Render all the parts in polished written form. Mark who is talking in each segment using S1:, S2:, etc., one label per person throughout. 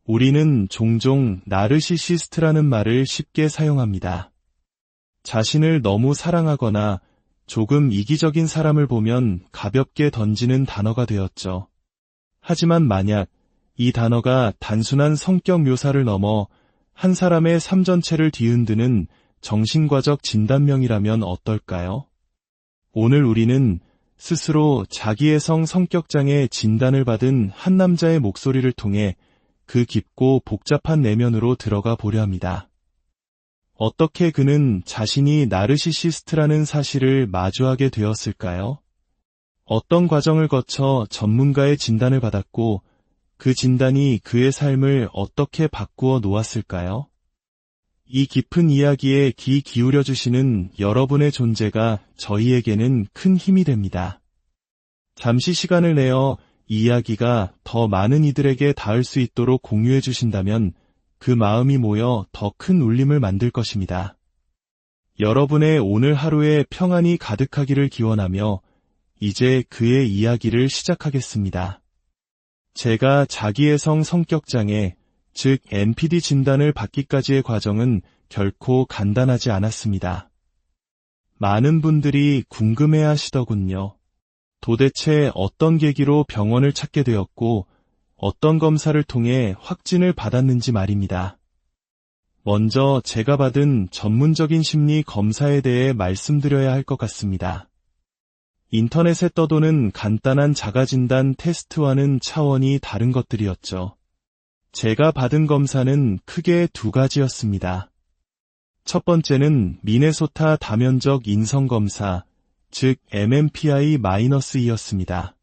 S1: 우리는 종종 나르시시스트라는 말을 쉽게 사용합니다. 자신을 너무 사랑하거나 조금 이기적인 사람을 보면 가볍게 던지는 단어가 되었죠. 하지만 만약 이 단어가 단순한 성격 묘사를 넘어 한 사람의 삶 전체를 뒤흔드는 정신과적 진단명이라면 어떨까요? 오늘 우리는 스스로 자기애성 성격장애 진단을 받은 한 남자의 목소리를 통해 그 깊고 복잡한 내면으로 들어가 보려 합니다. 어떻게 그는 자신이 나르시시스트라는 사실을 마주하게 되었을까요? 어떤 과정을 거쳐 전문가의 진단을 받았고 그 진단이 그의 삶을 어떻게 바꾸어 놓았을까요? 이 깊은 이야기에 귀 기울여 주시는 여러분의 존재가 저희에게는 큰 힘이 됩니다. 잠시 시간을 내어 이 이야기가 더 많은 이들에게 닿을 수 있도록 공유해 주신다면 그 마음이 모여 더 큰 울림을 만들 것입니다. 여러분의 오늘 하루에 평안이 가득하기를 기원하며 이제 그의 이야기를 시작하겠습니다. 제가 자기애성 성격장애, 즉 NPD 진단을 받기까지의 과정은 결코 간단하지 않았습니다. 많은 분들이 궁금해 하시더군요. 도대체 어떤 계기로 병원을 찾게 되었고 어떤 검사를 통해 확진을 받았는지 말입니다. 먼저 제가 받은 전문적인 심리 검사에 대해 말씀드려야 할 것 같습니다. 인터넷에 떠도는 간단한 자가진단 테스트와는 차원이 다른 것들이었죠. 제가 받은 검사는 크게 두 가지였습니다. 첫 번째는 미네소타 다면적 인성검사, 즉 MMPI-E였습니다.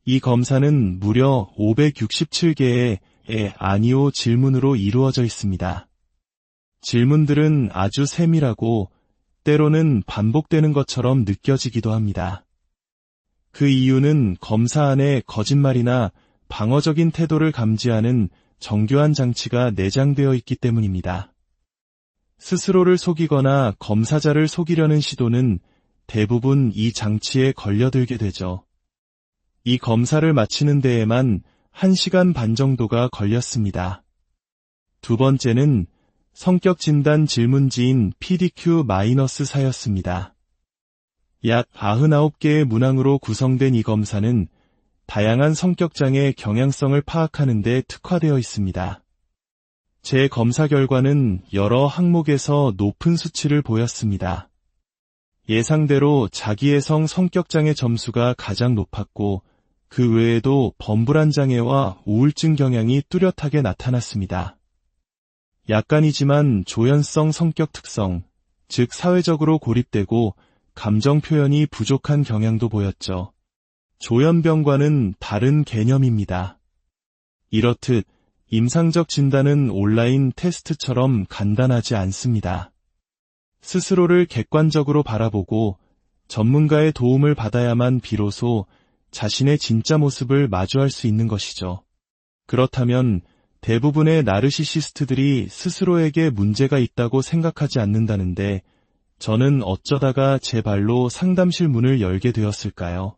S1: 이 검사는 무려 567개의 아니오 질문으로 이루어져 있습니다. 질문들은 아주 세밀하고 때로는 반복되는 것처럼 느껴지기도 합니다. 그 이유는 검사 안에 거짓말이나 방어적인 태도를 감지하는 정교한 장치가 내장되어 있기 때문입니다. 스스로를 속이거나 검사자를 속이려는 시도는 대부분 이 장치에 걸려들게 되죠. 이 검사를 마치는 데에만 1시간 반 정도가 걸렸습니다. 두 번째는 성격진단 질문지인 PDQ-4였습니다. 약 99개의 문항으로 구성된 이 검사는 다양한 성격장애 경향성을 파악하는 데 특화되어 있습니다. 제 검사 결과는 여러 항목에서 높은 수치를 보였습니다. 예상대로 자기애성 성격장애 점수가 가장 높았고 그 외에도 범불안 장애와 우울증 경향이 뚜렷하게 나타났습니다. 약간이지만 조현성 성격 특성, 즉 사회적으로 고립되고 감정 표현이 부족한 경향도 보였죠. 조현병과는 다른 개념입니다. 이렇듯 임상적 진단은 온라인 테스트처럼 간단하지 않습니다. 스스로를 객관적으로 바라보고 전문가의 도움을 받아야만 비로소 자신의 진짜 모습을 마주할 수 있는 것이죠. 그렇다면 대부분의 나르시시스트들이 스스로에게 문제가 있다고 생각하지 않는다는데 저는 어쩌다가 제 발로 상담실 문을 열게 되었을까요?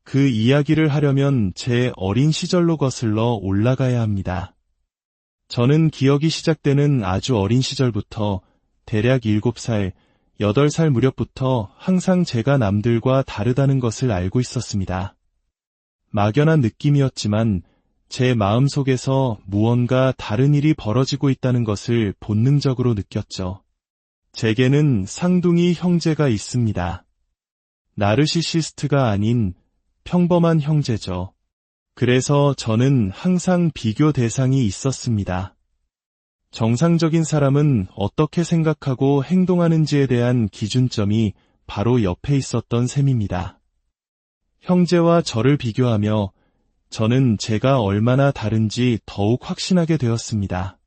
S1: 그 이야기를 하려면 제 어린 시절로 거슬러 올라가야 합니다. 저는 기억이 시작되는 아주 어린 시절부터 대략 7살, 8살 무렵부터 항상 제가 남들과 다르다는 것을 알고 있었습니다. 막연한 느낌이었지만 제 마음속에서 무언가 다른 일이 벌어지고 있다는 것을 본능적으로 느꼈죠. 제게는 쌍둥이 형제가 있습니다. 나르시시스트가 아닌 평범한 형제죠. 그래서 저는 항상 비교 대상이 있었습니다. 정상적인 사람은 어떻게 생각하고 행동하는지에 대한 기준점이 바로 옆에 있었던 셈입니다. 형제와 저를 비교하며 저는 제가 얼마나 다른지 더욱 확신하게 되었습니다.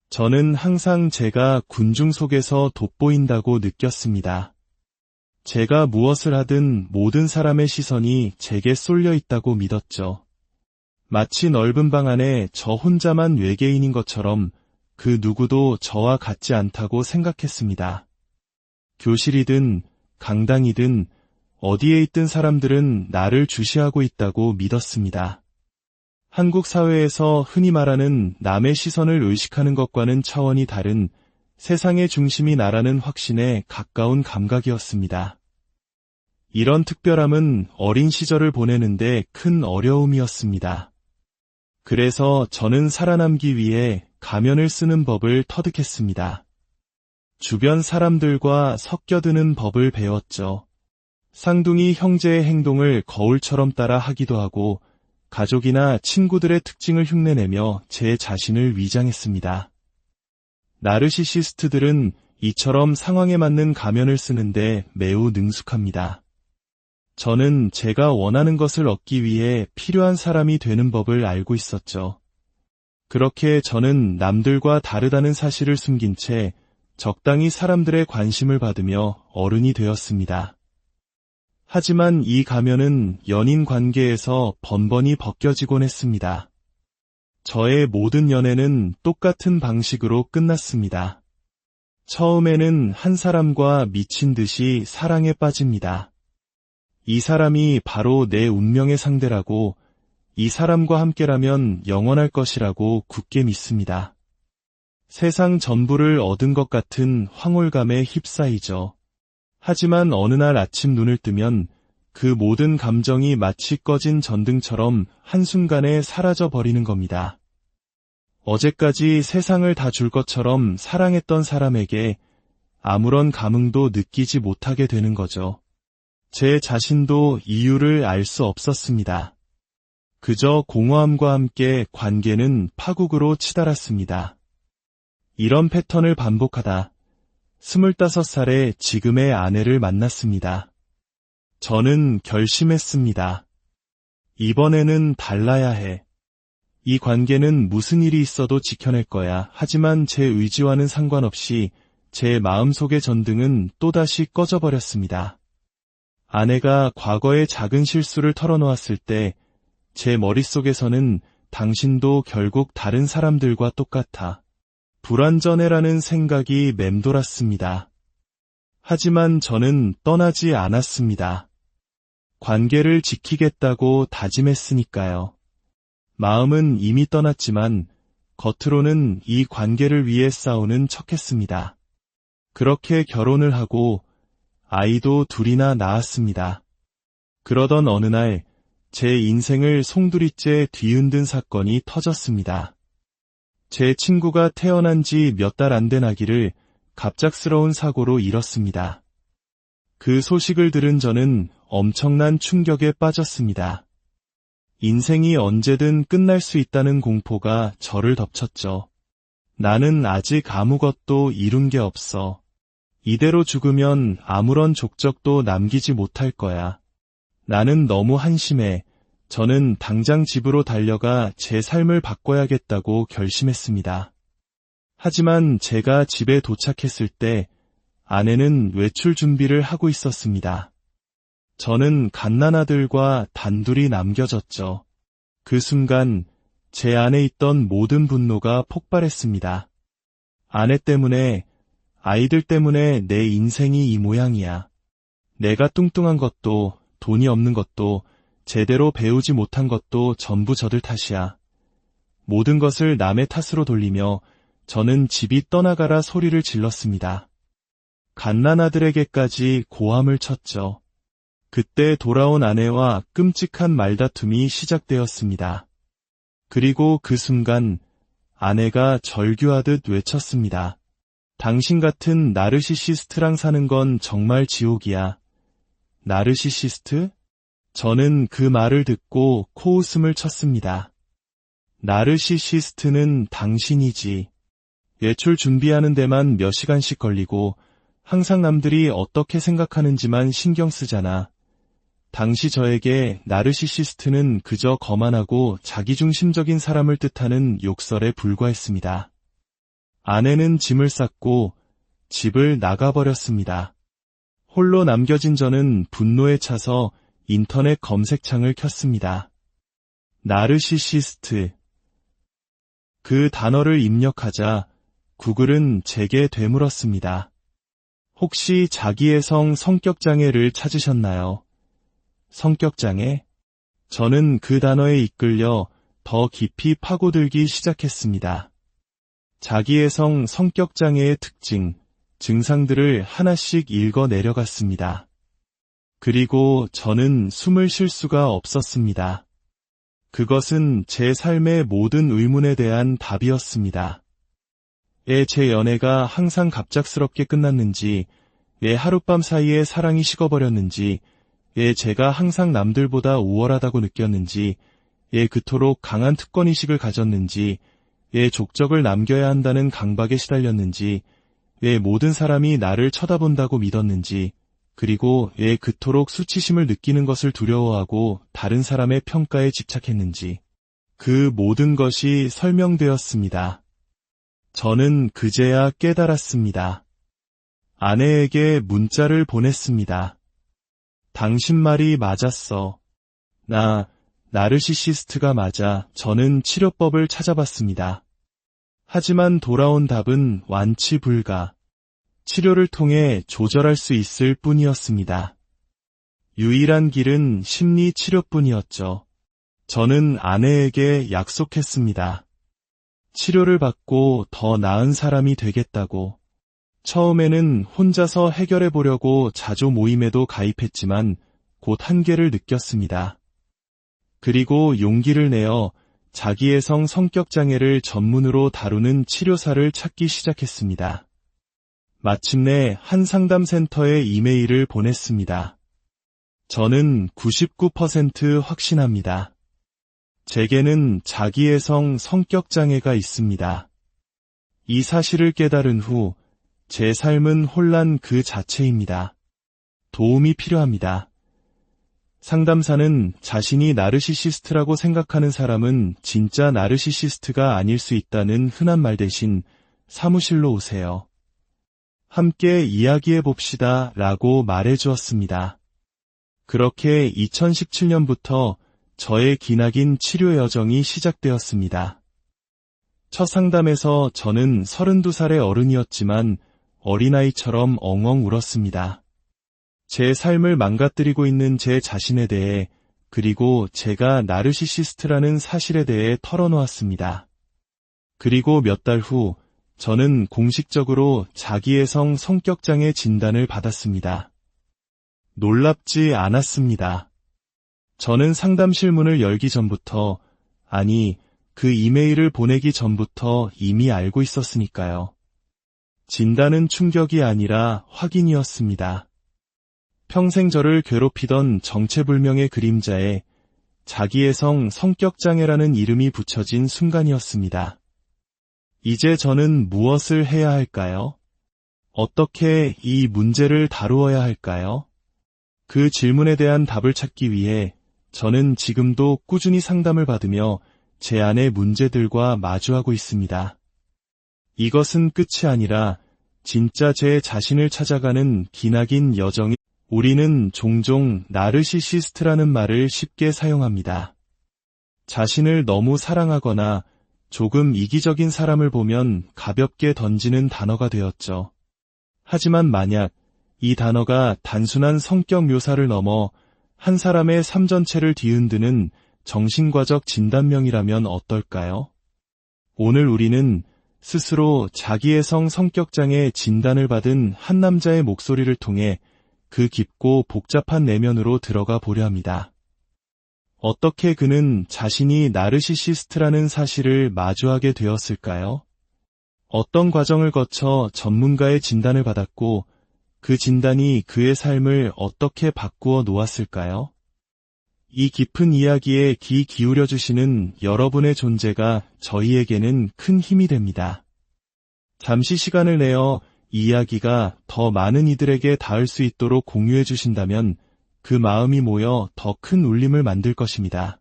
S1: 저는 항상 제가 군중 속에서 돋보인다고 느꼈습니다. 제가 무엇을 하든 모든 사람의 시선이 제게 쏠려 있다고 믿었죠. 마치 넓은 방 안에 저 혼자만 외계인인 것처럼 그 누구도 저와 같지 않다고 생각했습니다. 교실이든 강당이든 어디에 있든 사람들은 나를 주시하고 있다고 믿었습니다. 한국 사회에서 흔히 말하는 남의 시선을 의식하는 것과는 차원이 다른 세상의 중심이 나라는 확신에 가까운 감각이었습니다. 이런 특별함은 어린 시절을 보내는데 큰 어려움이었습니다. 그래서 저는 살아남기 위해 가면을 쓰는 법을 터득했습니다. 주변 사람들과 섞여드는 법을 배웠죠. 쌍둥이 형제의 행동을 거울처럼 따라 하기도 하고 가족이나 친구들의 특징을 흉내내며 제 자신을 위장했습니다. 나르시시스트들은 이처럼 상황에 맞는 가면을 쓰는데 매우 능숙합니다. 저는 제가 원하는 것을 얻기 위해 필요한 사람이 되는 법을 알고 있었죠. 그렇게 저는 남들과 다르다는 사실을 숨긴 채 적당히 사람들의 관심을 받으며 어른이 되었습니다. 하지만 이 가면은 연인 관계에서 번번이 벗겨지곤 했습니다. 저의 모든 연애는 똑같은 방식으로 끝났습니다. 처음에는 한 사람과 미친 듯이 사랑에 빠집니다. 이 사람이 바로 내 운명의 상대라고, 이 사람과 함께라면 영원할 것이라고 굳게 믿습니다. 세상 전부를 얻은 것 같은 황홀감에 휩싸이죠. 하지만 어느 날 아침 눈을 뜨면 그 모든 감정이 마치 꺼진 전등처럼 한순간에 사라져 버리는 겁니다. 어제까지 세상을 다 줄 것처럼 사랑했던 사람에게 아무런 감흥도 느끼지 못하게 되는 거죠. 제 자신도 이유를 알 수 없었습니다. 그저 공허함과 함께 관계는 파국으로 치달았습니다. 이런 패턴을 반복하다 25살에 지금의 아내를 만났습니다. 저는 결심했습니다. 이번에는 달라야 해. 이 관계는 무슨 일이 있어도 지켜낼 거야. 하지만 제 의지와는 상관없이 제 마음속의 전등은 또다시 꺼져버렸습니다. 아내가 과거의 작은 실수를 털어놓았을 때 제 머릿속에서는 당신도 결국 다른 사람들과 똑같아. 불완전해라는 생각이 맴돌았습니다. 하지만 저는 떠나지 않았습니다. 관계를 지키겠다고 다짐했으니까요. 마음은 이미 떠났지만 겉으로는 이 관계를 위해 싸우는 척했습니다. 그렇게 결혼을 하고 아이도 둘이나 낳았습니다. 그러던 어느 날 제 인생을 송두리째 뒤흔든 사건이 터졌습니다. 제 친구가 태어난 지 몇 달 안 된 아기를 갑작스러운 사고로 잃었습니다. 그 소식을 들은 저는 엄청난 충격에 빠졌습니다. 인생이 언제든 끝날 수 있다는 공포가 저를 덮쳤죠. 나는 아직 아무것도 이룬 게 없어. 이대로 죽으면 아무런 족적도 남기지 못할 거야. 나는 너무 한심해. 저는 당장 집으로 달려가 제 삶을 바꿔야겠다고 결심했습니다. 하지만 제가 집에 도착했을 때 아내는 외출 준비를 하고 있었습니다. 저는 갓난아들과 단둘이 남겨졌죠. 그 순간 제 안에 있던 모든 분노가 폭발했습니다. 아내 때문에, 아이들 때문에 내 인생이 이 모양이야. 내가 뚱뚱한 것도, 돈이 없는 것도, 제대로 배우지 못한 것도 전부 저들 탓이야. 모든 것을 남의 탓으로 돌리며 저는 집이 떠나가라 소리를 질렀습니다. 갓난아들에게까지 고함을 쳤죠. 그때 돌아온 아내와 끔찍한 말다툼이 시작되었습니다. 그리고 그 순간 아내가 절규하듯 외쳤습니다. 당신 같은 나르시시스트랑 사는 건 정말 지옥이야. 나르시시스트? 저는 그 말을 듣고 코웃음을 쳤습니다. 나르시시스트는 당신이지. 외출 준비하는 데만 몇 시간씩 걸리고 항상 남들이 어떻게 생각하는지만 신경 쓰잖아. 당시 저에게 나르시시스트는 그저 거만하고 자기중심적인 사람을 뜻하는 욕설에 불과했습니다. 아내는 짐을 쌌고 집을 나가버렸습니다. 홀로 남겨진 저는 분노에 차서 인터넷 검색창을 켰습니다. 나르시시스트. 그 단어를 입력하자 구글은 제게 되물었습니다. 혹시 자기애성 성격장애를 찾으셨나요? 성격장애? 저는 그 단어에 이끌려 더 깊이 파고들기 시작했습니다. 자기애성 성격장애의 특징, 증상들을 하나씩 읽어 내려갔습니다. 그리고 저는 숨을 쉴 수가 없었습니다. 그것은 제 삶의 모든 의문에 대한 답이었습니다. 왜 제 연애가 항상 갑작스럽게 끝났는지, 왜 하룻밤 사이에 사랑이 식어버렸는지, 왜 제가 항상 남들보다 우월하다고 느꼈는지, 왜 그토록 강한 특권의식을 가졌는지, 왜 족적을 남겨야 한다는 강박에 시달렸는지, 왜 모든 사람이 나를 쳐다본다고 믿었는지, 그리고 왜 그토록 수치심을 느끼는 것을 두려워하고 다른 사람의 평가에 집착했는지, 그 모든 것이 설명되었습니다. 저는 그제야 깨달았습니다. 아내에게 문자를 보냈습니다. 당신 말이 맞았어. 나 나르시시스트가 맞아. 저는 치료법을 찾아봤습니다. 하지만 돌아온 답은 완치 불가. 치료를 통해 조절할 수 있을 뿐이었습니다. 유일한 길은 심리 치료뿐이었죠. 저는 아내에게 약속했습니다. 치료를 받고 더 나은 사람이 되겠다고. 처음에는 혼자서 해결해 보려고 자조 모임에도 가입했지만 곧 한계를 느꼈습니다. 그리고 용기를 내어 자기애성 성격장애를 전문으로 다루는 치료사를 찾기 시작했습니다. 마침내 한 상담센터에 이메일을 보냈습니다. 저는 99% 확신합니다. 제게는 자기애성 성격장애가 있습니다. 이 사실을 깨달은 후 제 삶은 혼란 그 자체입니다. 도움이 필요합니다. 상담사는 자신이 나르시시스트라고 생각하는 사람은 진짜 나르시시스트가 아닐 수 있다는 흔한 말 대신 사무실로 오세요. 함께 이야기해 봅시다 라고 말해 주었습니다. 그렇게 2017년부터 저의 기나긴 치료 여정이 시작되었습니다. 첫 상담에서 저는 32살의 어른이었지만 어린아이처럼 엉엉 울었습니다. 제 삶을 망가뜨리고 있는 제 자신에 대해, 그리고 제가 나르시시스트라는 사실에 대해 털어놓았습니다. 그리고 몇 달 후 저는 공식적으로 자기애성 성격장애 진단을 받았습니다. 놀랍지 않았습니다. 저는 상담실 문을 열기 전부터, 아니, 그 이메일을 보내기 전부터 이미 알고 있었으니까요. 진단은 충격이 아니라 확인이었습니다. 평생 저를 괴롭히던 정체불명의 그림자에 자기애성 성격장애라는 이름이 붙여진 순간이었습니다. 이제 저는 무엇을 해야 할까요? 어떻게 이 문제를 다루어야 할까요? 그 질문에 대한 답을 찾기 위해 저는 지금도 꾸준히 상담을 받으며 제 안의 문제들과 마주하고 있습니다. 이것은 끝이 아니라 진짜 제 자신을 찾아가는 기나긴 여정이. 우리는 종종 나르시시스트라는 말을 쉽게 사용합니다. 자신을 너무 사랑하거나 조금 이기적인 사람을 보면 가볍게 던지는 단어가 되었죠. 하지만 만약 이 단어가 단순한 성격 묘사를 넘어 한 사람의 삶 전체를 뒤흔드는 정신과적 진단명이라면 어떨까요? 오늘 우리는 스스로 자기애성 성격장애 진단을 받은 한 남자의 목소리를 통해 그 깊고 복잡한 내면으로 들어가 보려 합니다. 어떻게 그는 자신이 나르시시스트라는 사실을 마주하게 되었을까요? 어떤 과정을 거쳐 전문가의 진단을 받았고 그 진단이 그의 삶을 어떻게 바꾸어 놓았을까요? 이 깊은 이야기에 귀 기울여 주시는 여러분의 존재가 저희에게는 큰 힘이 됩니다. 잠시 시간을 내어 이 이야기가 더 많은 이들에게 닿을 수 있도록 공유해 주신다면 그 마음이 모여 더 큰 울림을 만들 것입니다.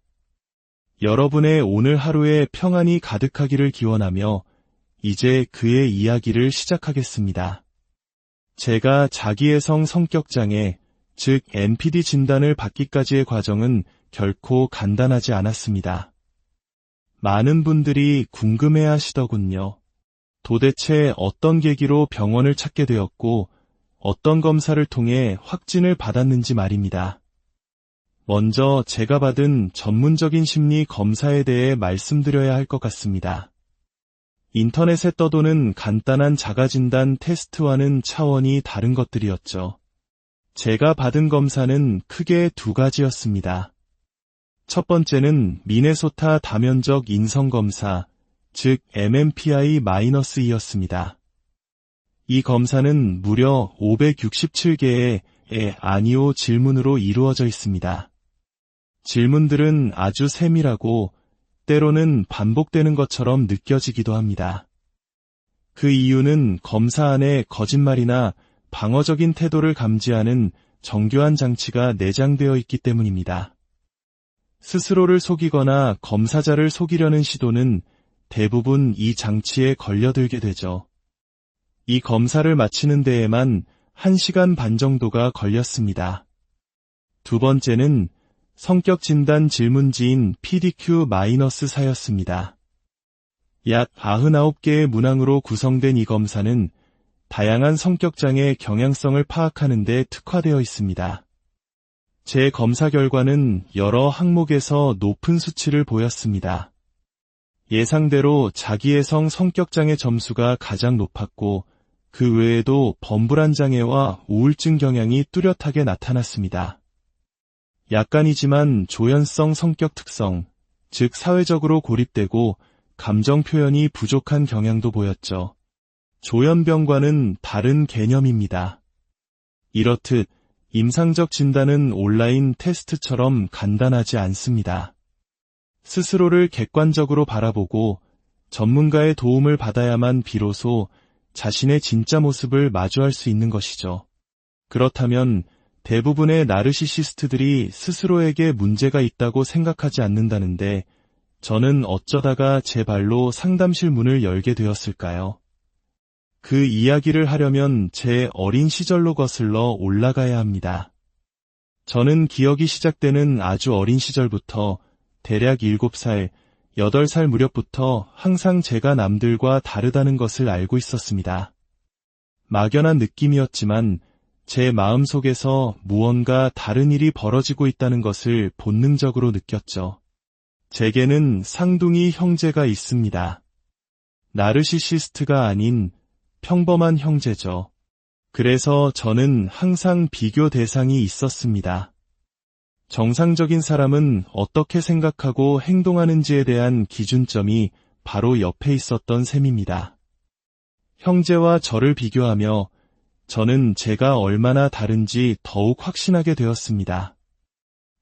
S1: 여러분의 오늘 하루에 평안이 가득하기를 기원하며 이제 그의 이야기를 시작하겠습니다. 제가 자기애성 성격장애, 즉 NPD 진단을 받기까지의 과정은 결코 간단하지 않았습니다. 많은 분들이 궁금해 하시더군요. 도대체 어떤 계기로 병원을 찾게 되었고 어떤 검사를 통해 확진을 받았는지 말입니다. 먼저 제가 받은 전문적인 심리 검사에 대해 말씀드려야 할 것 같습니다. 인터넷에 떠도는 간단한 자가진단 테스트와는 차원이 다른 것들이었죠. 제가 받은 검사는 크게 두 가지였습니다. 첫 번째는 미네소타 다면적 인성검사, 즉 MMPI-E였습니다. 이 검사는 무려 567개의 아니오 질문으로 이루어져 있습니다. 질문들은 아주 세밀하고 때로는 반복되는 것처럼 느껴지기도 합니다. 그 이유는 검사 안에 거짓말이나 방어적인 태도를 감지하는 정교한 장치가 내장되어 있기 때문입니다. 스스로를 속이거나 검사자를 속이려는 시도는 대부분 이 장치에 걸려들게 되죠. 이 검사를 마치는 데에만 1시간 반 정도가 걸렸습니다. 두 번째는 성격 진단 질문지인 PDQ-4였습니다. 약 99개의 문항으로 구성된 이 검사는 다양한 성격장애 경향성을 파악하는 데 특화되어 있습니다. 제 검사 결과는 여러 항목에서 높은 수치를 보였습니다. 예상대로 자기애성 성격장애 점수가 가장 높았고 그 외에도 범불안 장애와 우울증 경향이 뚜렷하게 나타났습니다. 약간이지만 조현성 성격 특성, 즉 사회적으로 고립되고 감정 표현이 부족한 경향도 보였죠. 조현병과는 다른 개념입니다. 이렇듯 임상적 진단은 온라인 테스트처럼 간단하지 않습니다. 스스로를 객관적으로 바라보고 전문가의 도움을 받아야만 비로소 자신의 진짜 모습을 마주할 수 있는 것이죠. 그렇다면 대부분의 나르시시스트들이 스스로에게 문제가 있다고 생각하지 않는다는데 저는 어쩌다가 제 발로 상담실 문을 열게 되었을까요? 그 이야기를 하려면 제 어린 시절로 거슬러 올라가야 합니다. 저는 기억이 시작되는 아주 어린 시절부터 대략 7살, 8살 무렵부터 항상 제가 남들과 다르다는 것을 알고 있었습니다. 막연한 느낌이었지만 제 마음속에서 무언가 다른 일이 벌어지고 있다는 것을 본능적으로 느꼈죠. 제게는 쌍둥이 형제가 있습니다. 나르시시스트가 아닌 평범한 형제죠. 그래서 저는 항상 비교 대상이 있었습니다. 정상적인 사람은 어떻게 생각하고 행동하는지에 대한 기준점이 바로 옆에 있었던 셈입니다. 형제와 저를 비교하며 저는 제가 얼마나 다른지 더욱 확신하게 되었습니다.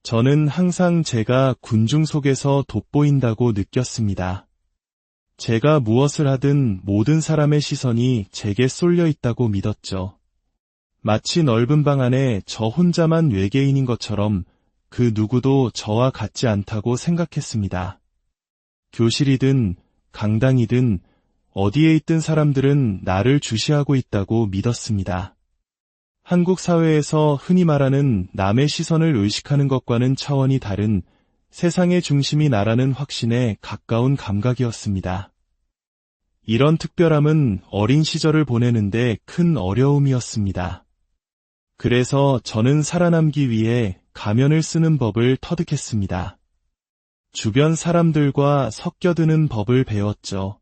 S1: 저는 항상 제가 군중 속에서 돋보인다고 느꼈습니다. 제가 무엇을 하든 모든 사람의 시선이 제게 쏠려 있다고 믿었죠. 마치 넓은 방 안에 저 혼자만 외계인인 것처럼 그 누구도 저와 같지 않다고 생각했습니다. 교실이든 강당이든 어디에 있든 사람들은 나를 주시하고 있다고 믿었습니다. 한국 사회에서 흔히 말하는 남의 시선을 의식하는 것과는 차원이 다른 세상의 중심이 나라는 확신에 가까운 감각이었습니다. 이런 특별함은 어린 시절을 보내는데 큰 어려움이었습니다. 그래서 저는 살아남기 위해 가면을 쓰는 법을 터득했습니다. 주변 사람들과 섞여드는 법을 배웠죠.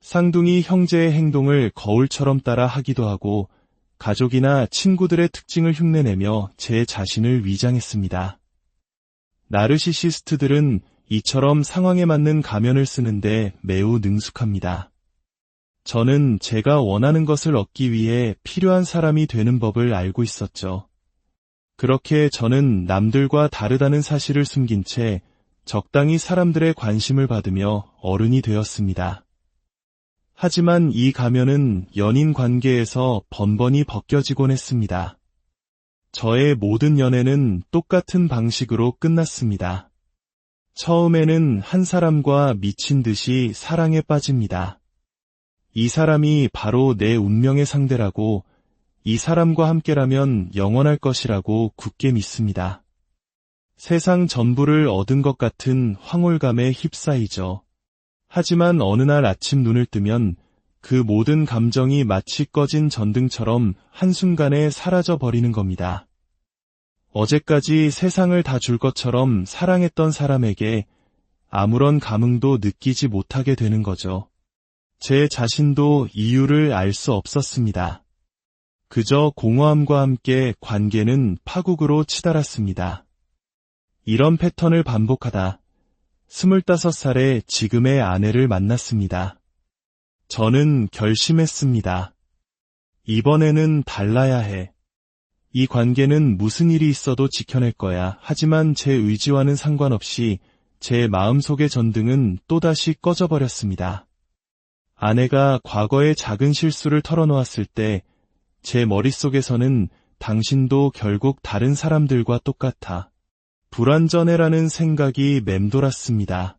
S1: 쌍둥이 형제의 행동을 거울처럼 따라 하기도 하고 가족이나 친구들의 특징을 흉내내며 제 자신을 위장했습니다. 나르시시스트들은 이처럼 상황에 맞는 가면을 쓰는데 매우 능숙합니다. 저는 제가 원하는 것을 얻기 위해 필요한 사람이 되는 법을 알고 있었죠. 그렇게 저는 남들과 다르다는 사실을 숨긴 채 적당히 사람들의 관심을 받으며 어른이 되었습니다. 하지만 이 가면은 연인 관계에서 번번이 벗겨지곤 했습니다. 저의 모든 연애는 똑같은 방식으로 끝났습니다. 처음에는 한 사람과 미친 듯이 사랑에 빠집니다. 이 사람이 바로 내 운명의 상대라고, 이 사람과 함께라면 영원할 것이라고 굳게 믿습니다. 세상 전부를 얻은 것 같은 황홀감에 휩싸이죠. 하지만 어느 날 아침 눈을 뜨면 그 모든 감정이 마치 꺼진 전등처럼 한순간에 사라져 버리는 겁니다. 어제까지 세상을 다 줄 것처럼 사랑했던 사람에게 아무런 감흥도 느끼지 못하게 되는 거죠. 제 자신도 이유를 알 수 없었습니다. 그저 공허함과 함께 관계는 파국으로 치달았습니다. 이런 패턴을 반복하다 25살에 지금의 아내를 만났습니다. 저는 결심했습니다. 이번에는 달라야 해. 이 관계는 무슨 일이 있어도 지켜낼 거야. 하지만 제 의지와는 상관없이 제 마음속의 전등은 또다시 꺼져버렸습니다. 아내가 과거의 작은 실수를 털어놓았을 때 제 머릿속에서는 당신도 결국 다른 사람들과 똑같아. 불완전해라는 생각이 맴돌았습니다.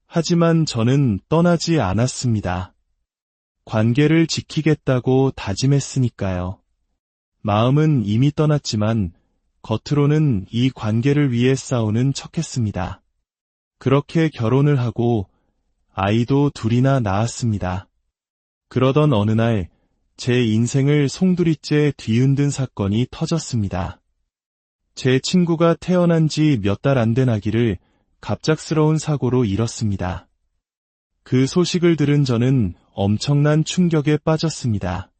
S1: 하지만 저는 떠나지 않았습니다. 관계를 지키겠다고 다짐했으니까요. 마음은 이미 떠났지만 겉으로는 이 관계를 위해 싸우는 척했습니다. 그렇게 결혼을 하고 아이도 둘이나 낳았습니다. 그러던 어느 날 제 인생을 송두리째 뒤흔든 사건이 터졌습니다. 제 친구가 태어난 지 몇 달 안 된 아기를 갑작스러운 사고로 잃었습니다. 그 소식을 들은 저는 엄청난 충격에 빠졌습니다.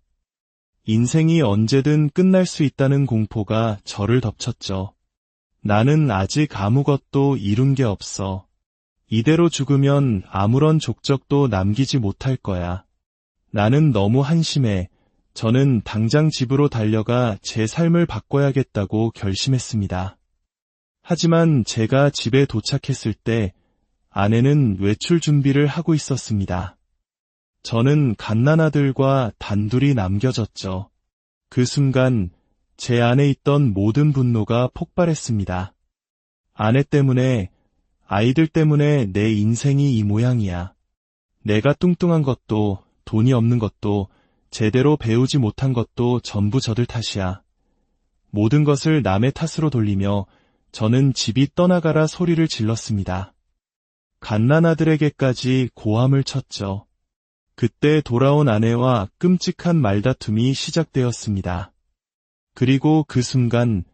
S1: 인생이 언제든 끝날 수 있다는 공포가 저를 덮쳤죠. 나는 아직 아무것도 이룬 게 없어. 이대로 죽으면 아무런 족적도 남기지 못할 거야. 나는 너무 한심해. 저는 당장 집으로 달려가 제 삶을 바꿔야겠다고 결심했습니다. 하지만 제가 집에 도착했을 때 아내는 외출 준비를 하고 있었습니다. 저는 갓난아들과 단둘이 남겨졌죠. 그 순간 제 안에 있던 모든 분노가 폭발했습니다. 아내 때문에, 아이들 때문에 내 인생이 이 모양이야. 내가 뚱뚱한 것도, 돈이 없는 것도, 제대로 배우지 못한 것도 전부 저들 탓이야. 모든 것을 남의 탓으로 돌리며 저는 집이 떠나가라 소리를 질렀습니다. 갓난아들에게까지 고함을 쳤죠. 그때 돌아온 아내와 끔찍한 말다툼이 시작되었습니다. 그리고 그 순간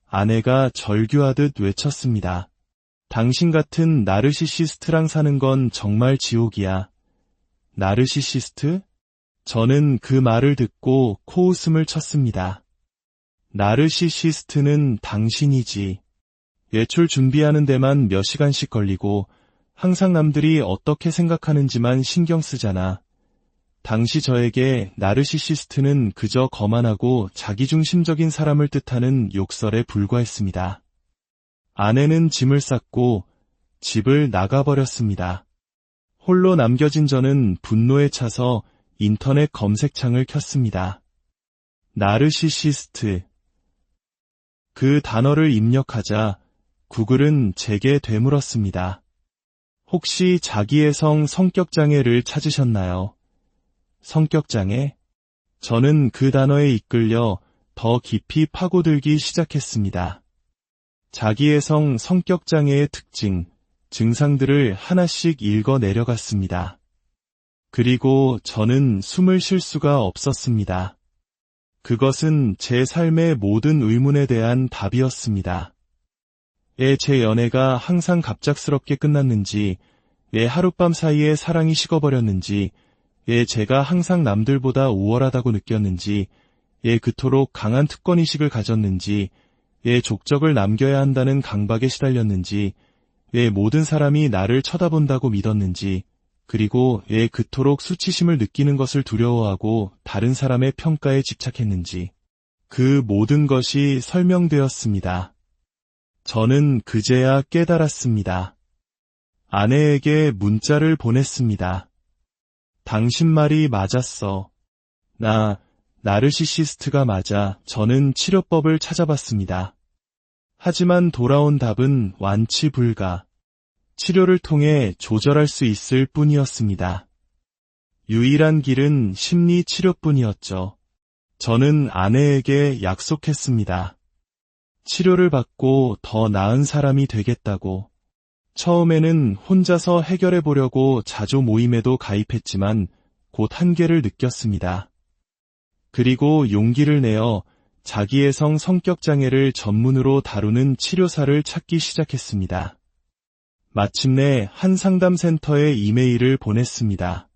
S1: 아내가 절규하듯 외쳤습니다. 당신 같은 나르시시스트랑 사는 건 정말 지옥이야. 나르시시스트? 저는 그 말을 듣고 코웃음을 쳤습니다. 나르시시스트는 당신이지. 외출 준비하는 데만 몇 시간씩 걸리고 항상 남들이 어떻게 생각하는지만 신경 쓰잖아. 당시 저에게 나르시시스트는 그저 거만하고 자기중심적인 사람을 뜻하는 욕설에 불과했습니다. 아내는 짐을 쌌고 집을 나가버렸습니다. 홀로 남겨진 저는 분노에 차서 인터넷 검색창을 켰습니다. 나르시시스트. 그 단어를 입력하자 구글은 제게 되물었습니다. 혹시 자기애성 성격장애를 찾으셨나요? 성격장애? 저는 그 단어에 이끌려 더 깊이 파고들기 시작했습니다. 자기애성 성격장애의 특징, 증상들을 하나씩 읽어 내려갔습니다. 그리고 저는 숨을 쉴 수가 없었습니다. 그것은 제 삶의 모든 의문에 대한 답이었습니다. 왜 제 연애가 항상 갑작스럽게 끝났는지, 왜 하룻밤 사이에 사랑이 식어버렸는지, 왜 제가 항상 남들보다 우월하다고 느꼈는지, 왜 그토록 강한 특권의식을 가졌는지, 왜 족적을 남겨야 한다는 강박에 시달렸는지, 왜 모든 사람이 나를 쳐다본다고 믿었는지, 그리고 왜 그토록 수치심을 느끼는 것을 두려워하고 다른 사람의 평가에 집착했는지, 그 모든 것이 설명되었습니다. 저는 그제야 깨달았습니다. 아내에게 문자를 보냈습니다. 당신 말이 맞았어. 나르시시스트가 맞아. 저는 치료법을 찾아봤습니다. 하지만 돌아온 답은 완치 불가. 치료를 통해 조절할 수 있을 뿐이었습니다. 유일한 길은 심리 치료뿐이었죠. 저는 아내에게 약속했습니다. 치료를 받고 더 나은 사람이 되겠다고. 처음에는 혼자서 해결해 보려고 자조 모임에도 가입했지만 곧 한계를 느꼈습니다. 그리고 용기를 내어 자기애성 성격장애를 전문으로 다루는 치료사를 찾기 시작했습니다. 마침내 한 상담센터에 이메일을 보냈습니다.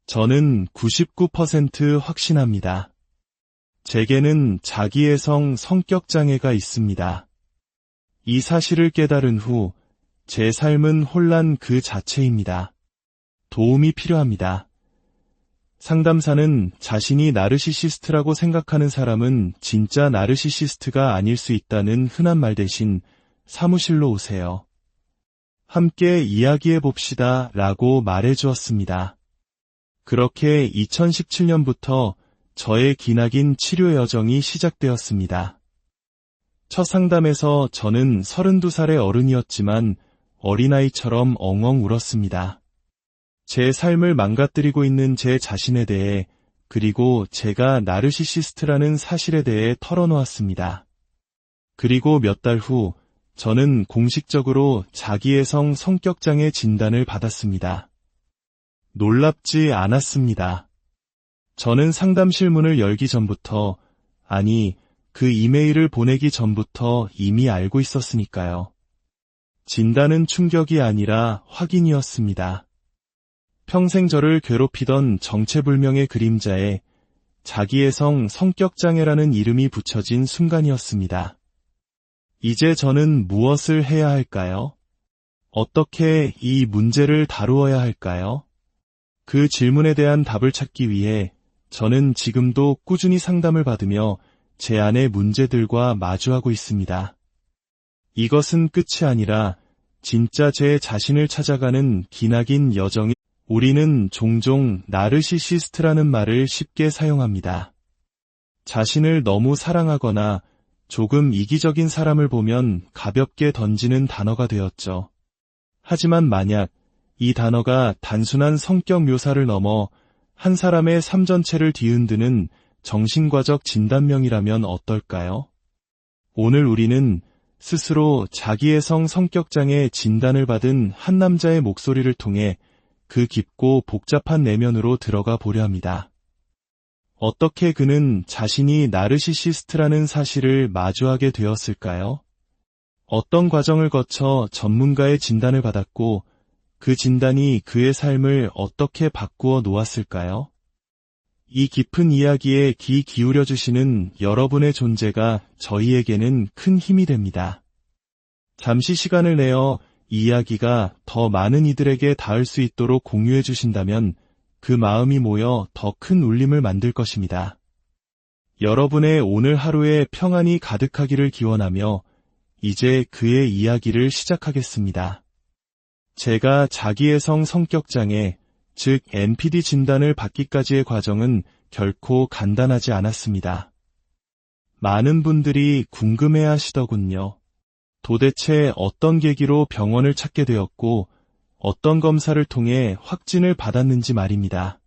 S1: 저는 99% 확신합니다. 제게는 자기애성 성격장애가 있습니다. 이 사실을 깨달은 후 제 삶은 혼란 그 자체입니다. 도움이 필요합니다. 상담사는 자신이 나르시시스트라고 생각하는 사람은 진짜 나르시시스트가 아닐 수 있다는 흔한 말 대신 사무실로 오세요. 함께 이야기해 봅시다 라고 말해 주었습니다. 그렇게 2017년부터 저의 기나긴 치료 여정이 시작되었습니다. 첫 상담에서 저는 32살의 어른이었지만 어린아이처럼 엉엉 울었습니다. 제 삶을 망가뜨리고 있는 제 자신에 대해 그리고 제가 나르시시스트라는 사실에 대해 털어놓았습니다. 그리고 몇 달 후 저는 공식적으로 자기애성 성격장애 진단을 받았습니다. 놀랍지 않았습니다. 저는 상담실 문을 열기 전부터, 아니, 그 이메일을 보내기 전부터 이미 알고 있었으니까요. 진단은 충격이 아니라 확인이었습니다. 평생 저를 괴롭히던 정체불명의 그림자에 자기애성 성격장애라는 이름이 붙여진 순간이었습니다. 이제 저는 무엇을 해야 할까요? 어떻게 이 문제를 다루어야 할까요? 그 질문에 대한 답을 찾기 위해 저는 지금도 꾸준히 상담을 받으며 제 안의 문제들과 마주하고 있습니다. 이것은 끝이 아니라 진짜 제 자신을 찾아가는 기나긴 여정이 우리는 종종 나르시시스트라는 말을 쉽게 사용합니다. 자신을 너무 사랑하거나 조금 이기적인 사람을 보면 가볍게 던지는 단어가 되었죠. 하지만 만약 이 단어가 단순한 성격 묘사를 넘어 한 사람의 삶 전체를 뒤흔드는 정신과적 진단명이라면 어떨까요? 오늘 우리는 스스로 자기애성 성격장애 진단을 받은 한 남자의 목소리를 통해 그 깊고 복잡한 내면으로 들어가 보려 합니다. 어떻게 그는 자신이 나르시시스트라는 사실을 마주하게 되었을까요? 어떤 과정을 거쳐 전문가의 진단을 받았고 그 진단이 그의 삶을 어떻게 바꾸어 놓았을까요? 이 깊은 이야기에 귀 기울여 주시는 여러분의 존재가 저희에게는 큰 힘이 됩니다. 잠시 시간을 내어 이 이야기가 더 많은 이들에게 닿을 수 있도록 공유해 주신다면 그 마음이 모여 더 큰 울림을 만들 것입니다. 여러분의 오늘 하루에 평안이 가득하기를 기원하며 이제 그의 이야기를 시작하겠습니다. 제가 자기애성 성격장애, 즉 NPD 진단을 받기까지의 과정은 결코 간단하지 않았습니다. 많은 분들이 궁금해 하시더군요. 도대체 어떤 계기로 병원을 찾게 되었고 어떤 검사를 통해 확진을 받았는지 말입니다.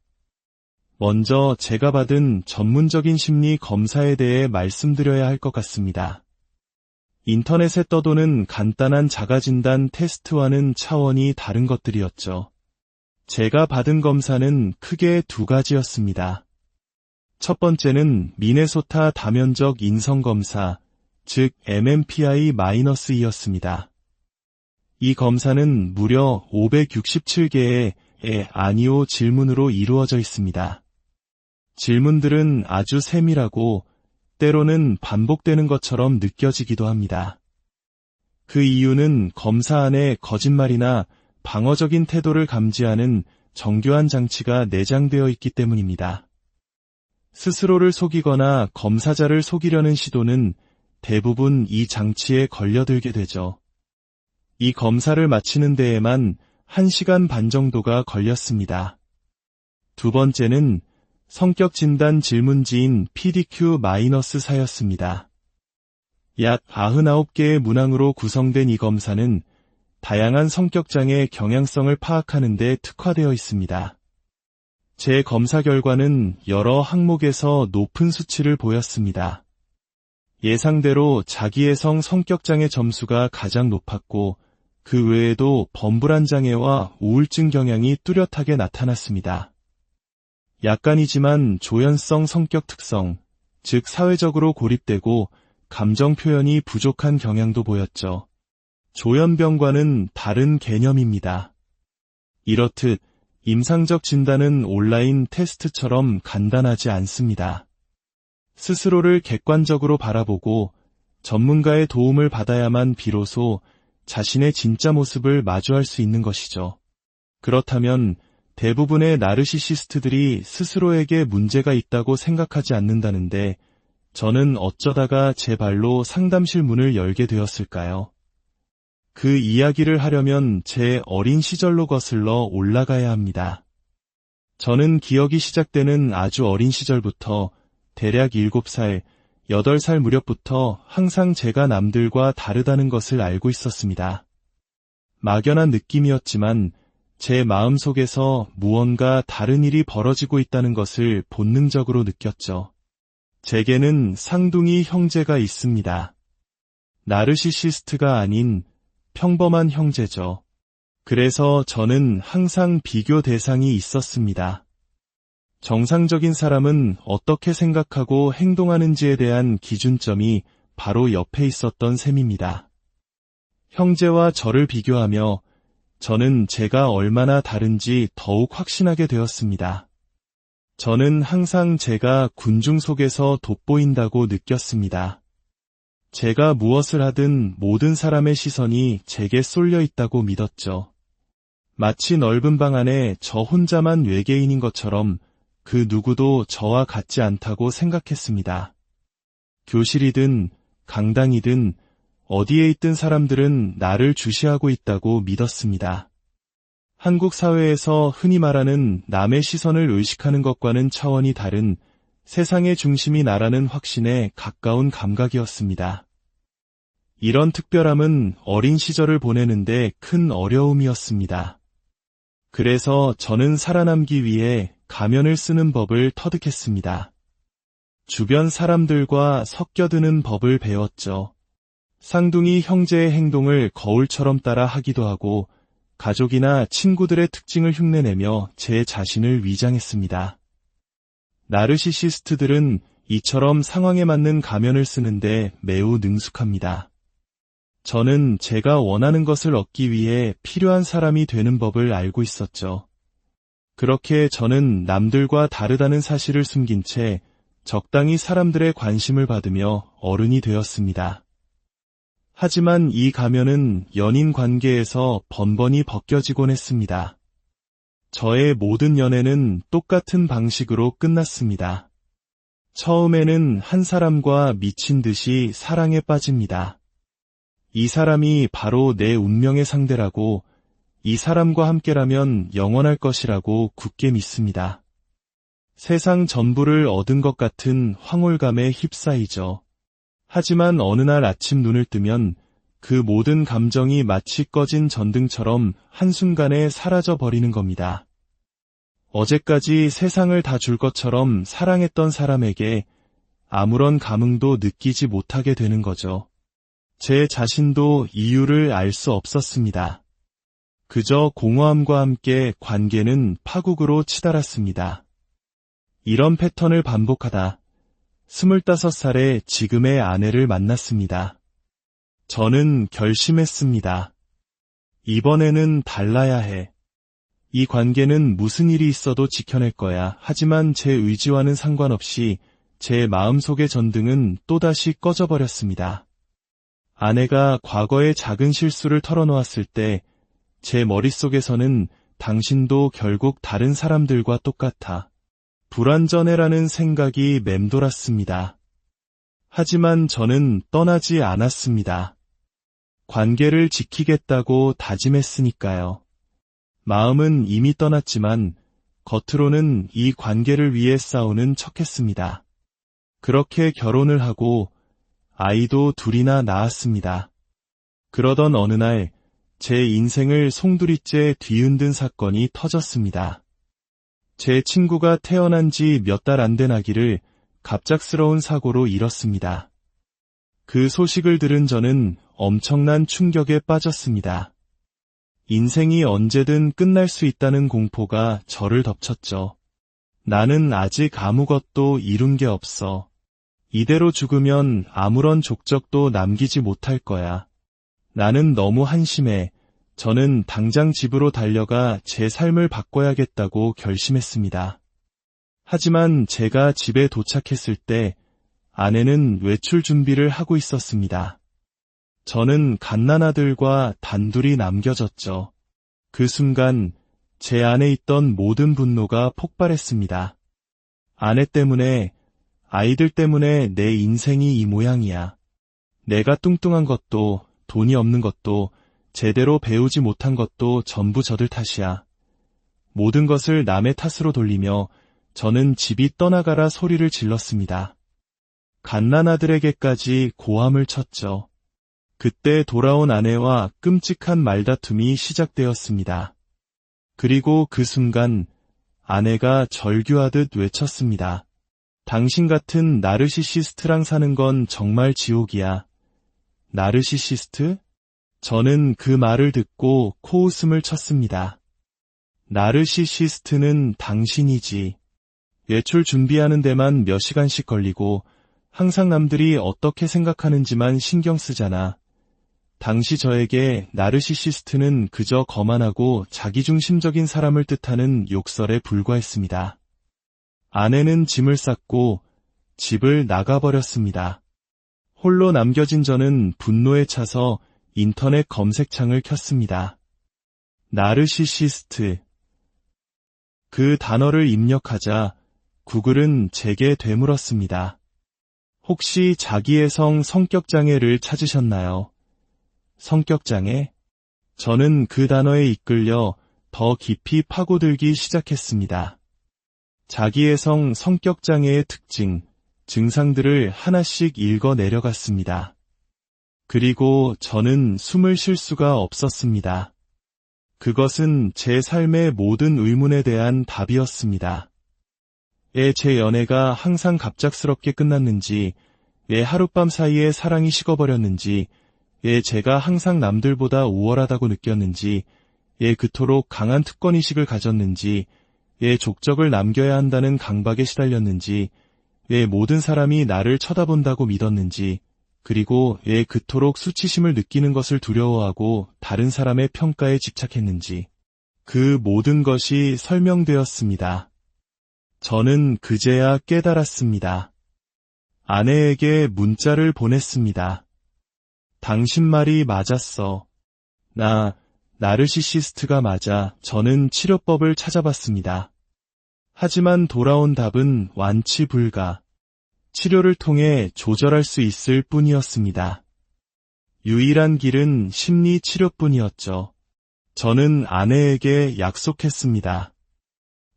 S1: 먼저 제가 받은 전문적인 심리 검사에 대해 말씀드려야 할 것 같습니다. 인터넷에 떠도는 간단한 자가진단 테스트와는 차원이 다른 것들이었죠. 제가 받은 검사는 크게 두 가지였습니다. 첫 번째는 미네소타 다면적 인성검사, 즉 MMPI-E였습니다. 이 검사는 무려 567개의 아니오 질문으로 이루어져 있습니다. 질문들은 아주 세밀하고 때로는 반복되는 것처럼 느껴지기도 합니다. 그 이유는 검사 안에 거짓말이나 방어적인 태도를 감지하는 정교한 장치가 내장되어 있기 때문입니다. 스스로를 속이거나 검사자를 속이려는 시도는 대부분 이 장치에 걸려들게 되죠. 이 검사를 마치는 데에만 1시간 반 정도가 걸렸습니다. 두 번째는 성격진단 질문지인 PDQ-4였습니다. 약 99개의 문항으로 구성된 이 검사는 다양한 성격장애 경향성을 파악하는 데 특화되어 있습니다. 제 검사 결과는 여러 항목에서 높은 수치를 보였습니다. 예상대로 자기애성 성격장애 점수가 가장 높았고 그 외에도 범불안 장애와 우울증 경향이 뚜렷하게 나타났습니다. 약간이지만 조현성 성격 특성, 즉 사회적으로 고립되고 감정 표현이 부족한 경향도 보였죠. 조현병과는 다른 개념입니다. 이렇듯 임상적 진단은 온라인 테스트처럼 간단하지 않습니다. 스스로를 객관적으로 바라보고 전문가의 도움을 받아야만 비로소 자신의 진짜 모습을 마주할 수 있는 것이죠. 그렇다면 대부분의 나르시시스트들이 스스로에게 문제가 있다고 생각하지 않는다는데 저는 어쩌다가 제 발로 상담실 문을 열게 되었을까요? 그 이야기를 하려면 제 어린 시절로 거슬러 올라가야 합니다. 저는 기억이 시작되는 아주 어린 시절부터 대략 7살, 8살 무렵부터 항상 제가 남들과 다르다는 것을 알고 있었습니다. 막연한 느낌이었지만 제 마음속에서 무언가 다른 일이 벌어지고 있다는 것을 본능적으로 느꼈죠. 제게는 쌍둥이 형제가 있습니다. 나르시시스트가 아닌 평범한 형제죠. 그래서 저는 항상 비교 대상이 있었습니다. 정상적인 사람은 어떻게 생각하고 행동하는지에 대한 기준점이 바로 옆에 있었던 셈입니다. 형제와 저를 비교하며 저는 제가 얼마나 다른지 더욱 확신하게 되었습니다. 저는 항상 제가 군중 속에서 돋보인다고 느꼈습니다. 제가 무엇을 하든 모든 사람의 시선이 제게 쏠려 있다고 믿었죠. 마치 넓은 방 안에 저 혼자만 외계인인 것처럼 그 누구도 저와 같지 않다고 생각했습니다. 교실이든 강당이든 어디에 있든 사람들은 나를 주시하고 있다고 믿었습니다. 한국 사회에서 흔히 말하는 남의 시선을 의식하는 것과는 차원이 다른 세상의 중심이 나라는 확신에 가까운 감각이었습니다. 이런 특별함은 어린 시절을 보내는데 큰 어려움이었습니다. 그래서 저는 살아남기 위해 가면을 쓰는 법을 터득했습니다. 주변 사람들과 섞여드는 법을 배웠죠. 쌍둥이 형제의 행동을 거울처럼 따라 하기도 하고 가족이나 친구들의 특징을 흉내내며 제 자신을 위장했습니다. 나르시시스트들은 이처럼 상황에 맞는 가면을 쓰는데 매우 능숙합니다. 저는 제가 원하는 것을 얻기 위해 필요한 사람이 되는 법을 알고 있었죠. 그렇게 저는 남들과 다르다는 사실을 숨긴 채 적당히 사람들의 관심을 받으며 어른이 되었습니다. 하지만 이 가면은 연인 관계에서 번번이 벗겨지곤 했습니다. 저의 모든 연애는 똑같은 방식으로 끝났습니다. 처음에는 한 사람과 미친 듯이 사랑에 빠집니다. 이 사람이 바로 내 운명의 상대라고, 이 사람과 함께라면 영원할 것이라고 굳게 믿습니다. 세상 전부를 얻은 것 같은 황홀감에 휩싸이죠. 하지만 어느 날 아침 눈을 뜨면 그 모든 감정이 마치 꺼진 전등처럼 한순간에 사라져 버리는 겁니다. 어제까지 세상을 다 줄 것처럼 사랑했던 사람에게 아무런 감흥도 느끼지 못하게 되는 거죠. 제 자신도 이유를 알 수 없었습니다. 그저 공허함과 함께 관계는 파국으로 치달았습니다. 이런 패턴을 반복하다 25살에 지금의 아내를 만났습니다. 저는 결심했습니다. 이번에는 달라야 해. 이 관계는 무슨 일이 있어도 지켜낼 거야. 하지만 제 의지와는 상관없이 제 마음속의 전등은 또다시 꺼져버렸습니다. 아내가 과거의 작은 실수를 털어놓았을 때 제 머릿속에서는 당신도 결국 다른 사람들과 똑같아. 불완전해라는 생각이 맴돌았습니다. 하지만 저는 떠나지 않았습니다. 관계를 지키겠다고 다짐했으니까요. 마음은 이미 떠났지만 겉으로는 이 관계를 위해 싸우는 척했습니다. 그렇게 결혼을 하고 아이도 둘이나 낳았습니다. 그러던 어느 날 제 인생을 송두리째 뒤흔든 사건이 터졌습니다. 제 친구가 태어난 지 몇 달 안 된 아기를 갑작스러운 사고로 잃었습니다. 그 소식을 들은 저는 엄청난 충격에 빠졌습니다. 인생이 언제든 끝날 수 있다는 공포가 저를 덮쳤죠. 나는 아직 아무것도 이룬 게 없어. 이대로 죽으면 아무런 족적도 남기지 못할 거야. 나는 너무 한심해. 저는 당장 집으로 달려가 제 삶을 바꿔야겠다고 결심했습니다. 하지만 제가 집에 도착했을 때 아내는 외출 준비를 하고 있었습니다. 저는 갓난아들과 단둘이 남겨졌죠. 그 순간 제 안에 있던 모든 분노가 폭발했습니다. 아내 때문에, 아이들 때문에 내 인생이 이 모양이야. 내가 뚱뚱한 것도, 돈이 없는 것도, 제대로 배우지 못한 것도 전부 저들 탓이야. 모든 것을 남의 탓으로 돌리며 저는 집이 떠나가라 소리를 질렀습니다. 갓난아들에게까지 고함을 쳤죠. 그때 돌아온 아내와 끔찍한 말다툼이 시작되었습니다. 그리고 그 순간 아내가 절규하듯 외쳤습니다. 당신 같은 나르시시스트랑 사는 건 정말 지옥이야. 나르시시스트? 저는 그 말을 듣고 코웃음을 쳤습니다. 나르시시스트는 당신이지. 외출 준비하는 데만 몇 시간씩 걸리고 항상 남들이 어떻게 생각하는지만 신경 쓰잖아. 당시 저에게 나르시시스트는 그저 거만하고 자기중심적인 사람을 뜻하는 욕설에 불과했습니다. 아내는 짐을 쌌고 집을 나가버렸습니다. 홀로 남겨진 저는 분노에 차서 인터넷 검색창을 켰습니다. 나르시시스트. 그 단어를 입력하자 구글은 제게 되물었습니다. 혹시 자기애성 성격장애를 찾으셨나요? 성격장애? 저는 그 단어에 이끌려 더 깊이 파고들기 시작했습니다. 자기애성 성격장애의 특징, 증상들을 하나씩 읽어 내려갔습니다. 그리고 저는 숨을 쉴 수가 없었습니다. 그것은 제 삶의 모든 의문에 대한 답이었습니다. 왜 제 연애가 항상 갑작스럽게 끝났는지, 왜 하룻밤 사이에 사랑이 식어버렸는지, 왜 제가 항상 남들보다 우월하다고 느꼈는지, 왜 그토록 강한 특권의식을 가졌는지, 왜 족적을 남겨야 한다는 강박에 시달렸는지, 왜 모든 사람이 나를 쳐다본다고 믿었는지, 그리고 왜 그토록 수치심을 느끼는 것을 두려워하고 다른 사람의 평가에 집착했는지, 그 모든 것이 설명되었습니다. 저는 그제야 깨달았습니다. 아내에게 문자를 보냈습니다. 당신 말이 맞았어. 나르시시스트가 맞아. 저는 치료법을 찾아봤습니다. 하지만 돌아온 답은 완치 불가. 치료를 통해 조절할 수 있을 뿐이었습니다. 유일한 길은 심리 치료뿐이었죠. 저는 아내에게 약속했습니다.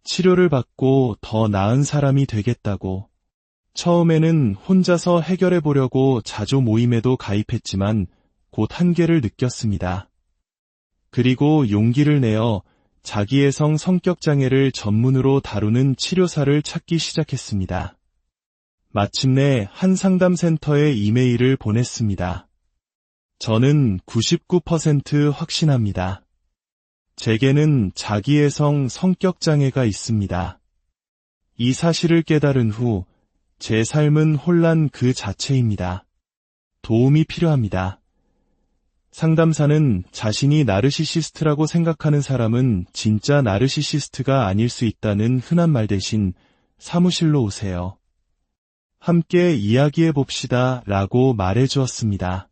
S1: 치료를 받고 더 나은 사람이 되겠다고. 처음에는 혼자서 해결해 보려고 자조 모임에도 가입했지만 곧 한계를 느꼈습니다. 그리고 용기를 내어 자기애성 성격장애를 전문으로 다루는 치료사를 찾기 시작했습니다. 마침내 한 상담센터에 이메일을 보냈습니다. 저는 99% 확신합니다. 제게는 자기애성 성격장애가 있습니다. 이 사실을 깨달은 후 제 삶은 혼란 그 자체입니다. 도움이 필요합니다. 상담사는 자신이 나르시시스트라고 생각하는 사람은 진짜 나르시시스트가 아닐 수 있다는 흔한 말 대신 사무실로 오세요. 함께 이야기해 봅시다 라고 말해 주었습니다.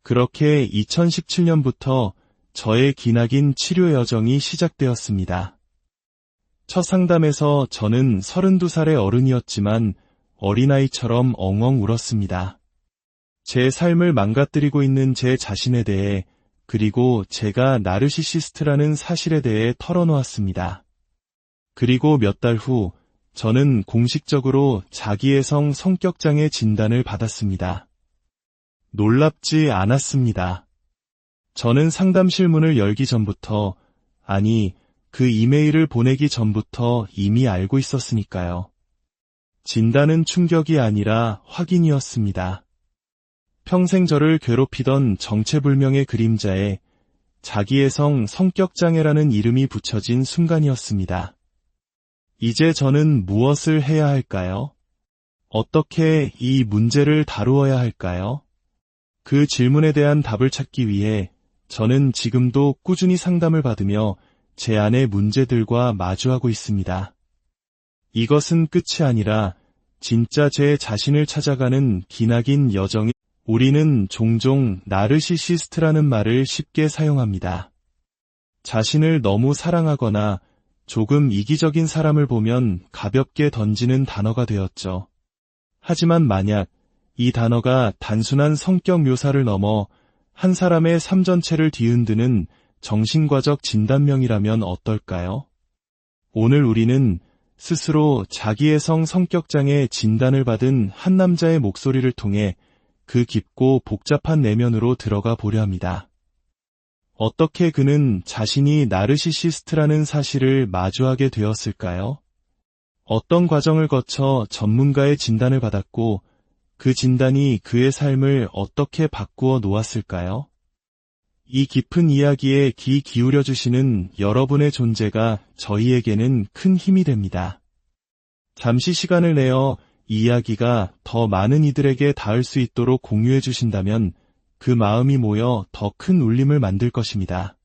S1: 그렇게 2017년부터 저의 기나긴 치료 여정이 시작되었습니다. 첫 상담에서 저는 32살의 어른이었지만 어린아이처럼 엉엉 울었습니다. 제 삶을 망가뜨리고 있는 제 자신에 대해, 그리고 제가 나르시시스트라는 사실에 대해 털어놓았습니다. 그리고 몇 달 후 저는 공식적으로 자기애성 성격장애 진단을 받았습니다. 놀랍지 않았습니다. 저는 상담실 문을 열기 전부터, 아니, 그 이메일을 보내기 전부터 이미 알고 있었으니까요. 진단은 충격이 아니라 확인이었습니다. 평생 저를 괴롭히던 정체불명의 그림자에 자기애성 성격장애라는 이름이 붙여진 순간이었습니다. 이제 저는 무엇을 해야 할까요? 어떻게 이 문제를 다루어야 할까요? 그 질문에 대한 답을 찾기 위해 저는 지금도 꾸준히 상담을 받으며 제 안의 문제들과 마주하고 있습니다. 이것은 끝이 아니라 진짜 제 자신을 찾아가는 기나긴 여정이. 우리는 종종 나르시시스트라는 말을 쉽게 사용합니다. 자신을 너무 사랑하거나 조금 이기적인 사람을 보면 가볍게 던지는 단어가 되었죠. 하지만 만약 이 단어가 단순한 성격 묘사를 넘어 한 사람의 삶 전체를 뒤흔드는 정신과적 진단명이라면 어떨까요? 오늘 우리는 스스로 자기애성 성격장애 진단을 받은 한 남자의 목소리를 통해 그 깊고 복잡한 내면으로 들어가 보려 합니다. 어떻게 그는 자신이 나르시시스트라는 사실을 마주하게 되었을까요? 어떤 과정을 거쳐 전문가의 진단을 받았고 그 진단이 그의 삶을 어떻게 바꾸어 놓았을까요? 이 깊은 이야기에 귀 기울여 주시는 여러분의 존재가 저희에게는 큰 힘이 됩니다. 잠시 시간을 내어 이 이야기가 더 많은 이들에게 닿을 수 있도록 공유해 주신다면 그 마음이 모여 더 큰 울림을 만들 것입니다.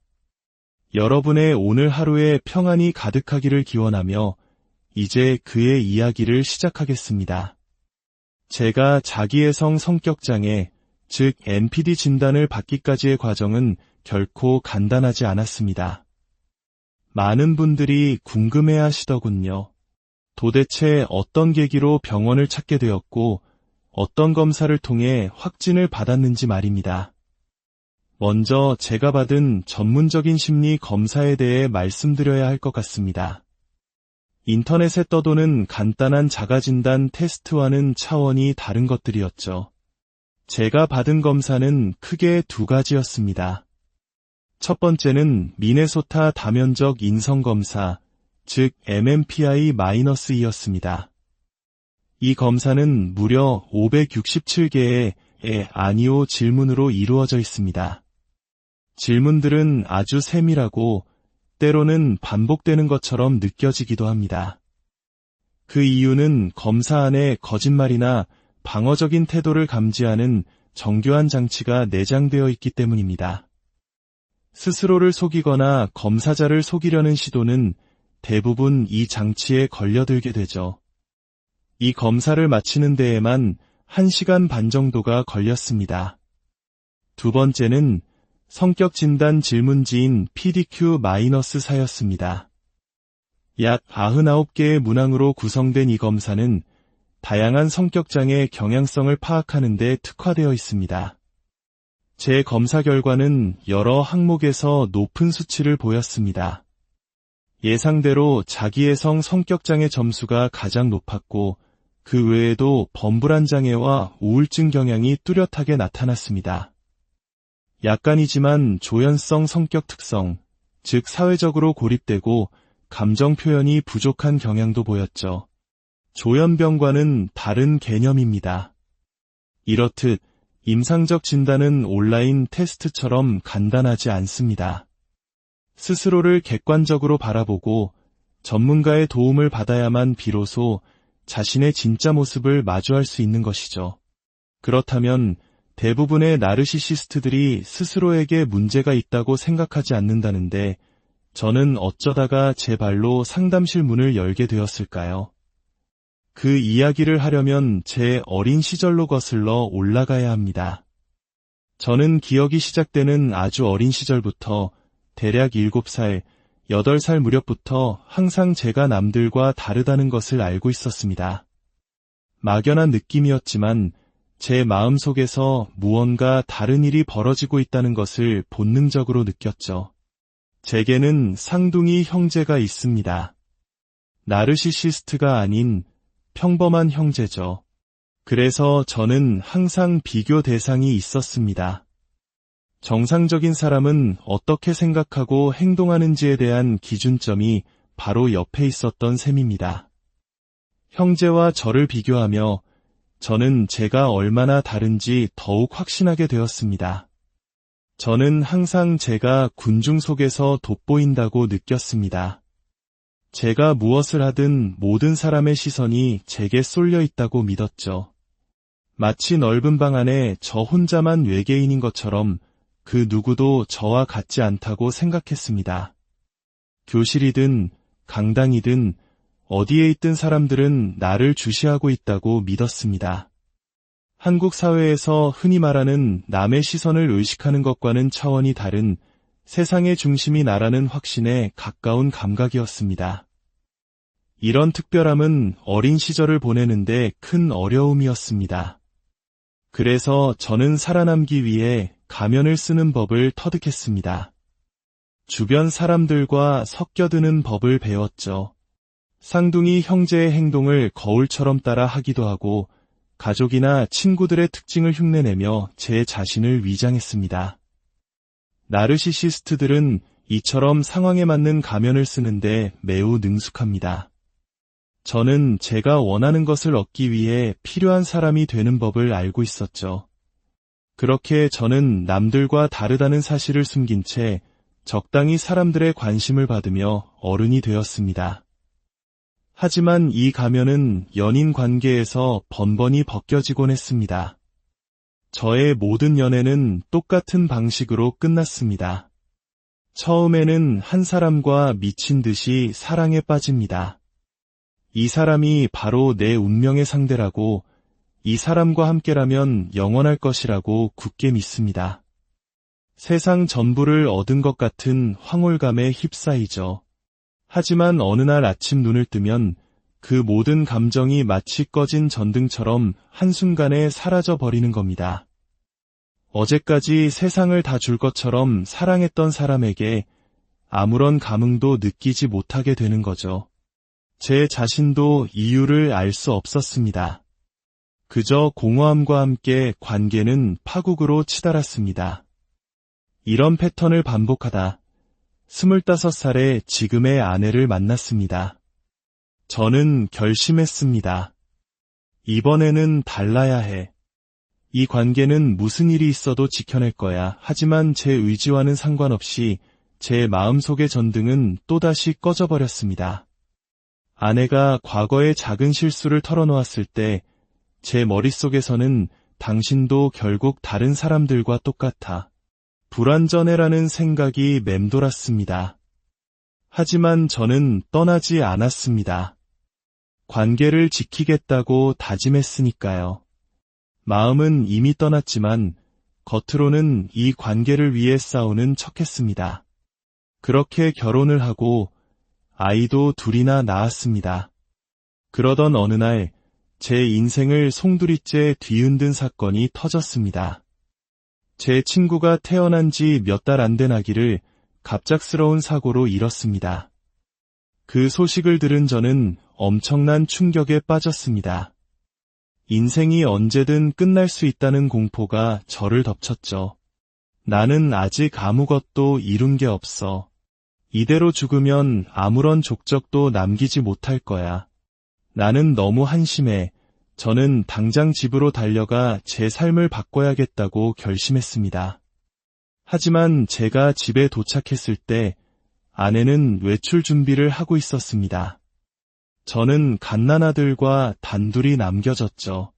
S1: 여러분의 오늘 하루에 평안이 가득하기를 기원하며 이제 그의 이야기를 시작하겠습니다. 제가 자기애성 성격장애, 즉 NPD 진단을 받기까지의 과정은 결코 간단하지 않았습니다. 많은 분들이 궁금해 하시더군요. 도대체 어떤 계기로 병원을 찾게 되었고 어떤 검사를 통해 확진을 받았는지 말입니다. 먼저 제가 받은 전문적인 심리 검사에 대해 말씀드려야 할 것 같습니다. 인터넷에 떠도는 간단한 자가진단 테스트와는 차원이 다른 것들이었죠. 제가 받은 검사는 크게 두 가지였습니다. 첫 번째는 미네소타 다면적 인성검사, 즉 MMPI-E였습니다. 이 검사는 무려 567개의 아니오 질문으로 이루어져 있습니다. 질문들은 아주 세밀하고 때로는 반복되는 것처럼 느껴지기도 합니다. 그 이유는 검사 안에 거짓말이나 방어적인 태도를 감지하는 정교한 장치가 내장되어 있기 때문입니다. 스스로를 속이거나 검사자를 속이려는 시도는 대부분 이 장치에 걸려들게 되죠. 이 검사를 마치는 데에만 1시간 반 정도가 걸렸습니다. 두 번째는 성격진단 질문지인 PDQ-4였습니다. 약 99개의 문항으로 구성된 이 검사는 다양한 성격장애 경향성을 파악하는 데 특화되어 있습니다. 제 검사 결과는 여러 항목에서 높은 수치를 보였습니다. 예상대로 자기애성 성격장애 점수가 가장 높았고 그 외에도 범불안 장애와 우울증 경향이 뚜렷하게 나타났습니다. 약간이지만 조현성 성격 특성, 즉 사회적으로 고립되고 감정 표현이 부족한 경향도 보였죠. 조현병과는 다른 개념입니다. 이렇듯 임상적 진단은 온라인 테스트처럼 간단하지 않습니다. 스스로를 객관적으로 바라보고 전문가의 도움을 받아야만 비로소 자신의 진짜 모습을 마주할 수 있는 것이죠. 그렇다면 대부분의 나르시시스트들이 스스로에게 문제가 있다고 생각하지 않는다는데 저는 어쩌다가 제 발로 상담실 문을 열게 되었을까요? 그 이야기를 하려면 제 어린 시절로 거슬러 올라가야 합니다. 저는 기억이 시작되는 아주 어린 시절부터 대략 7살, 8살 무렵부터 항상 제가 남들과 다르다는 것을 알고 있었습니다. 막연한 느낌이었지만 제 마음속에서 무언가 다른 일이 벌어지고 있다는 것을 본능적으로 느꼈죠. 제게는 쌍둥이 형제가 있습니다. 나르시시스트가 아닌 평범한 형제죠. 그래서 저는 항상 비교 대상이 있었습니다. 정상적인 사람은 어떻게 생각하고 행동하는지에 대한 기준점이 바로 옆에 있었던 셈입니다. 형제와 저를 비교하며 저는 제가 얼마나 다른지 더욱 확신하게 되었습니다. 저는 항상 제가 군중 속에서 돋보인다고 느꼈습니다. 제가 무엇을 하든 모든 사람의 시선이 제게 쏠려 있다고 믿었죠. 마치 넓은 방 안에 저 혼자만 외계인인 것처럼 그 누구도 저와 같지 않다고 생각했습니다. 교실이든 강당이든 어디에 있든 사람들은 나를 주시하고 있다고 믿었습니다. 한국 사회에서 흔히 말하는 남의 시선을 의식하는 것과는 차원이 다른 세상의 중심이 나라는 확신에 가까운 감각이었습니다. 이런 특별함은 어린 시절을 보내는데 큰 어려움이었습니다. 그래서 저는 살아남기 위해 가면을 쓰는 법을 터득했습니다. 주변 사람들과 섞여드는 법을 배웠죠. 쌍둥이 형제의 행동을 거울처럼 따라 하기도 하고 가족이나 친구들의 특징을 흉내내며 제 자신을 위장했습니다. 나르시시스트들은 이처럼 상황에 맞는 가면을 쓰는데 매우 능숙합니다. 저는 제가 원하는 것을 얻기 위해 필요한 사람이 되는 법을 알고 있었죠. 그렇게 저는 남들과 다르다는 사실을 숨긴 채 적당히 사람들의 관심을 받으며 어른이 되었습니다. 하지만 이 가면은 연인 관계에서 번번이 벗겨지곤 했습니다. 저의 모든 연애는 똑같은 방식으로 끝났습니다. 처음에는 한 사람과 미친 듯이 사랑에 빠집니다. 이 사람이 바로 내 운명의 상대라고, 이 사람과 함께라면 영원할 것이라고 굳게 믿습니다. 세상 전부를 얻은 것 같은 황홀감에 휩싸이죠. 하지만 어느 날 아침 눈을 뜨면 그 모든 감정이 마치 꺼진 전등처럼 한순간에 사라져 버리는 겁니다. 어제까지 세상을 다 줄 것처럼 사랑했던 사람에게 아무런 감흥도 느끼지 못하게 되는 거죠. 제 자신도 이유를 알 수 없었습니다. 그저 공허함과 함께 관계는 파국으로 치달았습니다. 이런 패턴을 반복하다 25살에 지금의 아내를 만났습니다. 저는 결심했습니다. 이번에는 달라야 해. 이 관계는 무슨 일이 있어도 지켜낼 거야. 하지만 제 의지와는 상관없이 제 마음속의 전등은 또다시 꺼져버렸습니다. 아내가 과거의 작은 실수를 털어놓았을 때 제 머릿속에서는 당신도 결국 다른 사람들과 똑같아. 불완전해라는 생각이 맴돌았습니다. 하지만 저는 떠나지 않았습니다. 관계를 지키겠다고 다짐했으니까요. 마음은 이미 떠났지만 겉으로는 이 관계를 위해 싸우는 척했습니다. 그렇게 결혼을 하고 아이도 둘이나 낳았습니다. 그러던 어느 날 제 인생을 송두리째 뒤흔든 사건이 터졌습니다. 제 친구가 태어난 지 몇 달 안 된 아기를 갑작스러운 사고로 잃었습니다. 그 소식을 들은 저는 엄청난 충격에 빠졌습니다. 인생이 언제든 끝날 수 있다는 공포가 저를 덮쳤죠. 나는 아직 아무것도 이룬 게 없어. 이대로 죽으면 아무런 족적도 남기지 못할 거야. 나는 너무 한심해. 저는 당장 집으로 달려가 제 삶을 바꿔야겠다고 결심했습니다. 하지만 제가 집에 도착했을 때 아내는 외출 준비를 하고 있었습니다. 저는 갓난아들과 단둘이 남겨졌죠.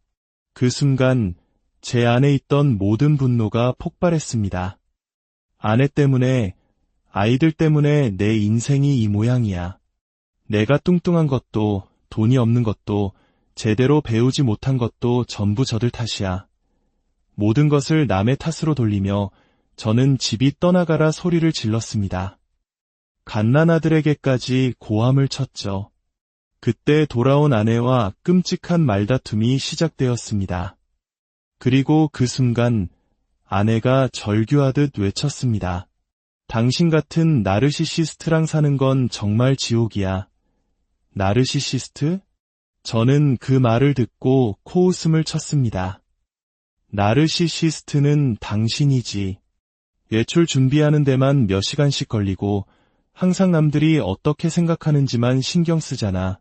S1: 그 순간 제 안에 있던 모든 분노가 폭발했습니다. 아내 때문에, 아이들 때문에 내 인생이 이 모양이야. 내가 뚱뚱한 것도, 돈이 없는 것도, 제대로 배우지 못한 것도 전부 저들 탓이야. 모든 것을 남의 탓으로 돌리며 저는 집이 떠나가라 소리를 질렀습니다. 갓난아들에게까지 고함을 쳤죠. 그때 돌아온 아내와 끔찍한 말다툼이 시작되었습니다. 그리고 그 순간 아내가 절규하듯 외쳤습니다. 당신 같은 나르시시스트랑 사는 건 정말 지옥이야. 나르시시스트? 저는 그 말을 듣고 코웃음을 쳤습니다. 나르시시스트는 당신이지. 외출 준비하는 데만 몇 시간씩 걸리고 항상 남들이 어떻게 생각하는지만 신경 쓰잖아.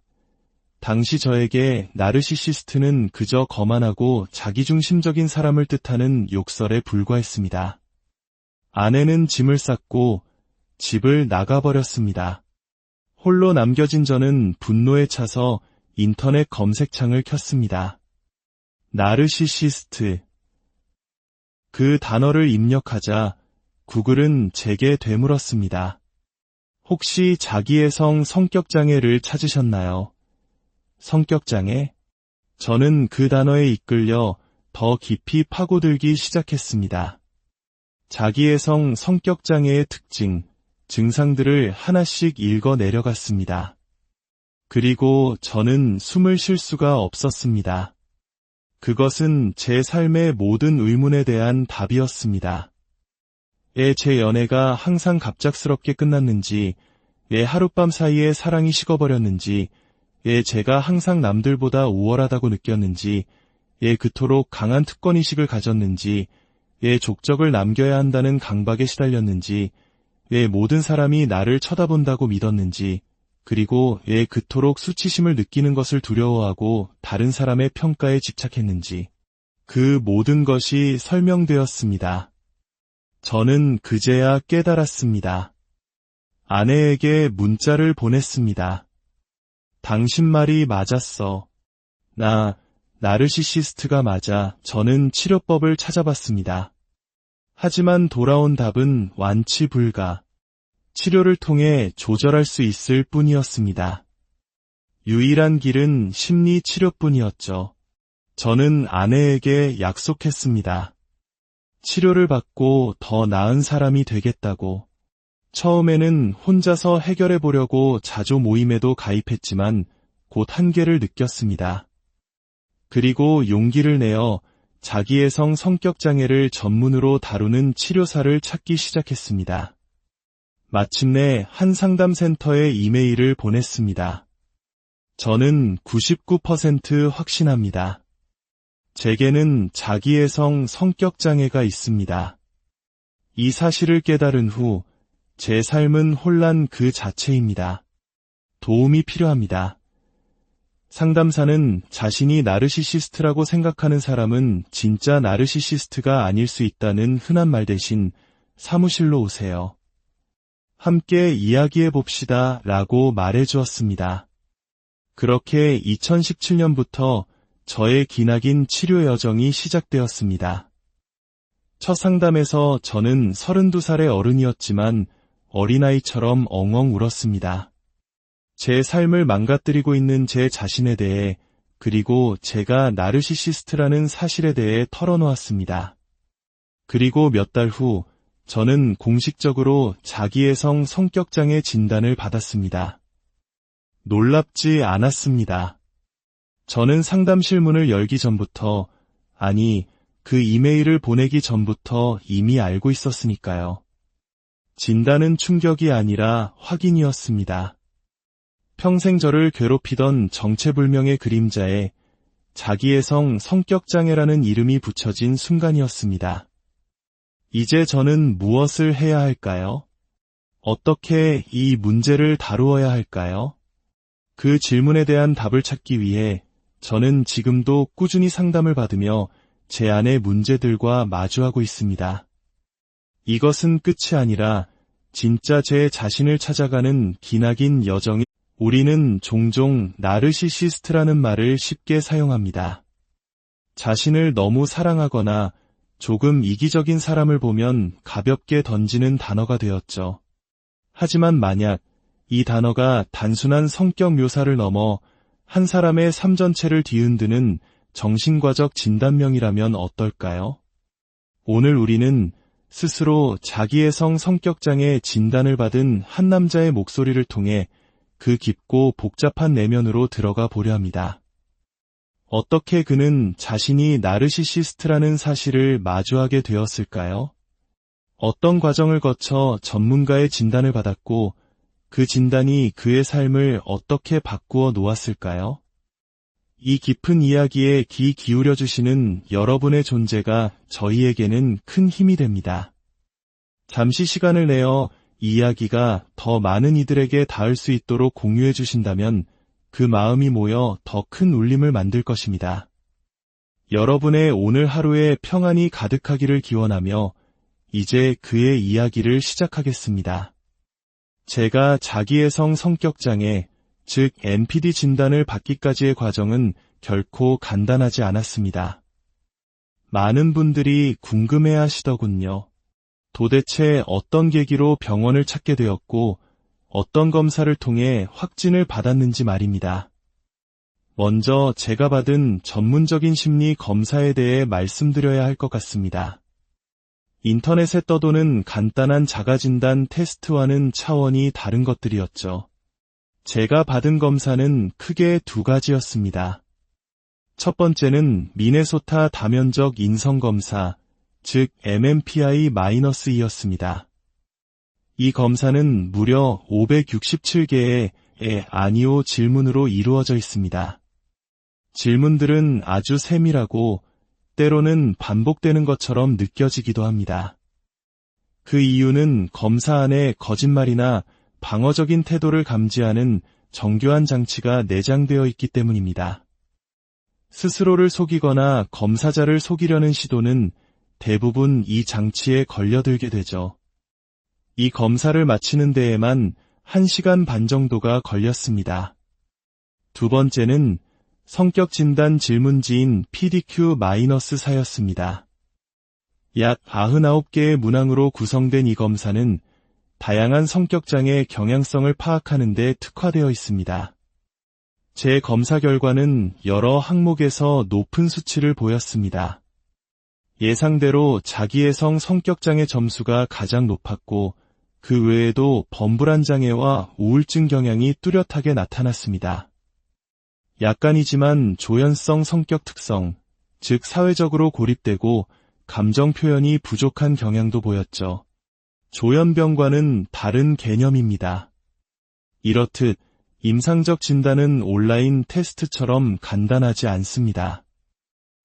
S1: 당시 저에게 나르시시스트는 그저 거만하고 자기중심적인 사람을 뜻하는 욕설에 불과했습니다. 아내는 짐을 쌌고 집을 나가버렸습니다. 홀로 남겨진 저는 분노에 차서 인터넷 검색창을 켰습니다. 나르시시스트. 그 단어를 입력하자 구글은 제게 되물었습니다. 혹시 자기애성 성격장애를 찾으셨나요? 성격장애? 저는 그 단어에 이끌려 더 깊이 파고들기 시작했습니다. 자기애성 성격장애의 특징, 증상들을 하나씩 읽어 내려갔습니다. 그리고 저는 숨을 쉴 수가 없었습니다. 그것은 제 삶의 모든 의문에 대한 답이었습니다. 왜 제 연애가 항상 갑작스럽게 끝났는지, 왜 하룻밤 사이에 사랑이 식어버렸는지, 왜 제가 항상 남들보다 우월하다고 느꼈는지, 왜 그토록 강한 특권의식을 가졌는지, 왜 족적을 남겨야 한다는 강박에 시달렸는지, 왜 모든 사람이 나를 쳐다본다고 믿었는지, 그리고 왜 그토록 수치심을 느끼는 것을 두려워하고 다른 사람의 평가에 집착했는지, 그 모든 것이 설명되었습니다. 저는 그제야 깨달았습니다. 아내에게 문자를 보냈습니다. 당신 말이 맞았어. 나 나르시시스트가 맞아. 저는 치료법을 찾아봤습니다. 하지만 돌아온 답은 완치 불가. 치료를 통해 조절할 수 있을 뿐이었습니다. 유일한 길은 심리 치료뿐이었죠. 저는 아내에게 약속했습니다. 치료를 받고 더 나은 사람이 되겠다고. 처음에는 혼자서 해결해 보려고 자조 모임에도 가입했지만 곧 한계를 느꼈습니다. 그리고 용기를 내어 자기애성 성격장애를 전문으로 다루는 치료사를 찾기 시작했습니다. 마침내 한 상담센터에 이메일을 보냈습니다. 저는 99% 확신합니다. 제게는 자기애성 성격장애가 있습니다. 이 사실을 깨달은 후 제 삶은 혼란 그 자체입니다. 도움이 필요합니다. 상담사는 자신이 나르시시스트라고 생각하는 사람은 진짜 나르시시스트가 아닐 수 있다는 흔한 말 대신 사무실로 오세요. 함께 이야기해 봅시다 라고 말해 주었습니다. 그렇게 2017년부터 저의 기나긴 치료 여정이 시작되었습니다. 첫 상담에서 저는 32살의 어른이었지만 어린아이처럼 엉엉 울었습니다. 제 삶을 망가뜨리고 있는 제 자신에 대해, 그리고 제가 나르시시스트라는 사실에 대해 털어놓았습니다. 그리고 몇 달 후 저는 공식적으로 자기애성 성격장애 진단을 받았습니다. 놀랍지 않았습니다. 저는 상담실 문을 열기 전부터, 아니, 그 이메일을 보내기 전부터 이미 알고 있었으니까요. 진단은 충격이 아니라 확인이었습니다. 평생 저를 괴롭히던 정체불명의 그림자에 자기애성 성격장애라는 이름이 붙여진 순간이었습니다. 이제 저는 무엇을 해야 할까요? 어떻게 이 문제를 다루어야 할까요? 그 질문에 대한 답을 찾기 위해 저는 지금도 꾸준히 상담을 받으며 제 안의 문제들과 마주하고 있습니다. 이것은 끝이 아니라 진짜 제 자신을 찾아가는 기나긴 여정이. 우리는 종종 나르시시스트라는 말을 쉽게 사용합니다. 자신을 너무 사랑하거나 조금 이기적인 사람을 보면 가볍게 던지는 단어가 되었죠. 하지만 만약 이 단어가 단순한 성격 묘사를 넘어 한 사람의 삶 전체를 뒤흔드는 정신과적 진단명이라면 어떨까요? 오늘 우리는 스스로 자기애성 성격장애 진단을 받은 한 남자의 목소리를 통해 그 깊고 복잡한 내면으로 들어가 보려 합니다. 어떻게 그는 자신이 나르시시스트라는 사실을 마주하게 되었을까요? 어떤 과정을 거쳐 전문가의 진단을 받았고 그 진단이 그의 삶을 어떻게 바꾸어 놓았을까요? 이 깊은 이야기에 귀 기울여 주시는 여러분의 존재가 저희에게는 큰 힘이 됩니다. 잠시 시간을 내어 이 이야기가 더 많은 이들에게 닿을 수 있도록 공유해 주신다면 그 마음이 모여 더 큰 울림을 만들 것입니다. 여러분의 오늘 하루에 평안이 가득하기를 기원하며 이제 그의 이야기를 시작하겠습니다. 제가 자기애성 성격장애, 즉 NPD 진단을 받기까지의 과정은 결코 간단하지 않았습니다. 많은 분들이 궁금해 하시더군요. 도대체 어떤 계기로 병원을 찾게 되었고 어떤 검사를 통해 확진을 받았는지 말입니다. 먼저 제가 받은 전문적인 심리 검사에 대해 말씀드려야 할 것 같습니다. 인터넷에 떠도는 간단한 자가진단 테스트와는 차원이 다른 것들이었죠. 제가 받은 검사는 크게 두 가지였습니다. 첫 번째는 미네소타 다면적 인성검사, 즉 MMPI-2였습니다. 이 검사는 무려 567개의 아니오 질문으로 이루어져 있습니다. 질문들은 아주 세밀하고 때로는 반복되는 것처럼 느껴지기도 합니다. 그 이유는 검사 안에 거짓말이나 방어적인 태도를 감지하는 정교한 장치가 내장되어 있기 때문입니다. 스스로를 속이거나 검사자를 속이려는 시도는 대부분 이 장치에 걸려들게 되죠. 이 검사를 마치는 데에만 1시간 반 정도가 걸렸습니다. 두 번째는 성격 진단 질문지인 PDQ-4였습니다. 약 99개의 문항으로 구성된 이 검사는 다양한 성격장애 경향성을 파악하는 데 특화되어 있습니다. 제 검사 결과는 여러 항목에서 높은 수치를 보였습니다. 예상대로 자기애성 성격장애 점수가 가장 높았고 그 외에도 범불안 장애와 우울증 경향이 뚜렷하게 나타났습니다. 약간이지만 조현성 성격 특성, 즉 사회적으로 고립되고 감정 표현이 부족한 경향도 보였죠. 조현병과는 다른 개념입니다. 이렇듯 임상적 진단은 온라인 테스트처럼 간단하지 않습니다.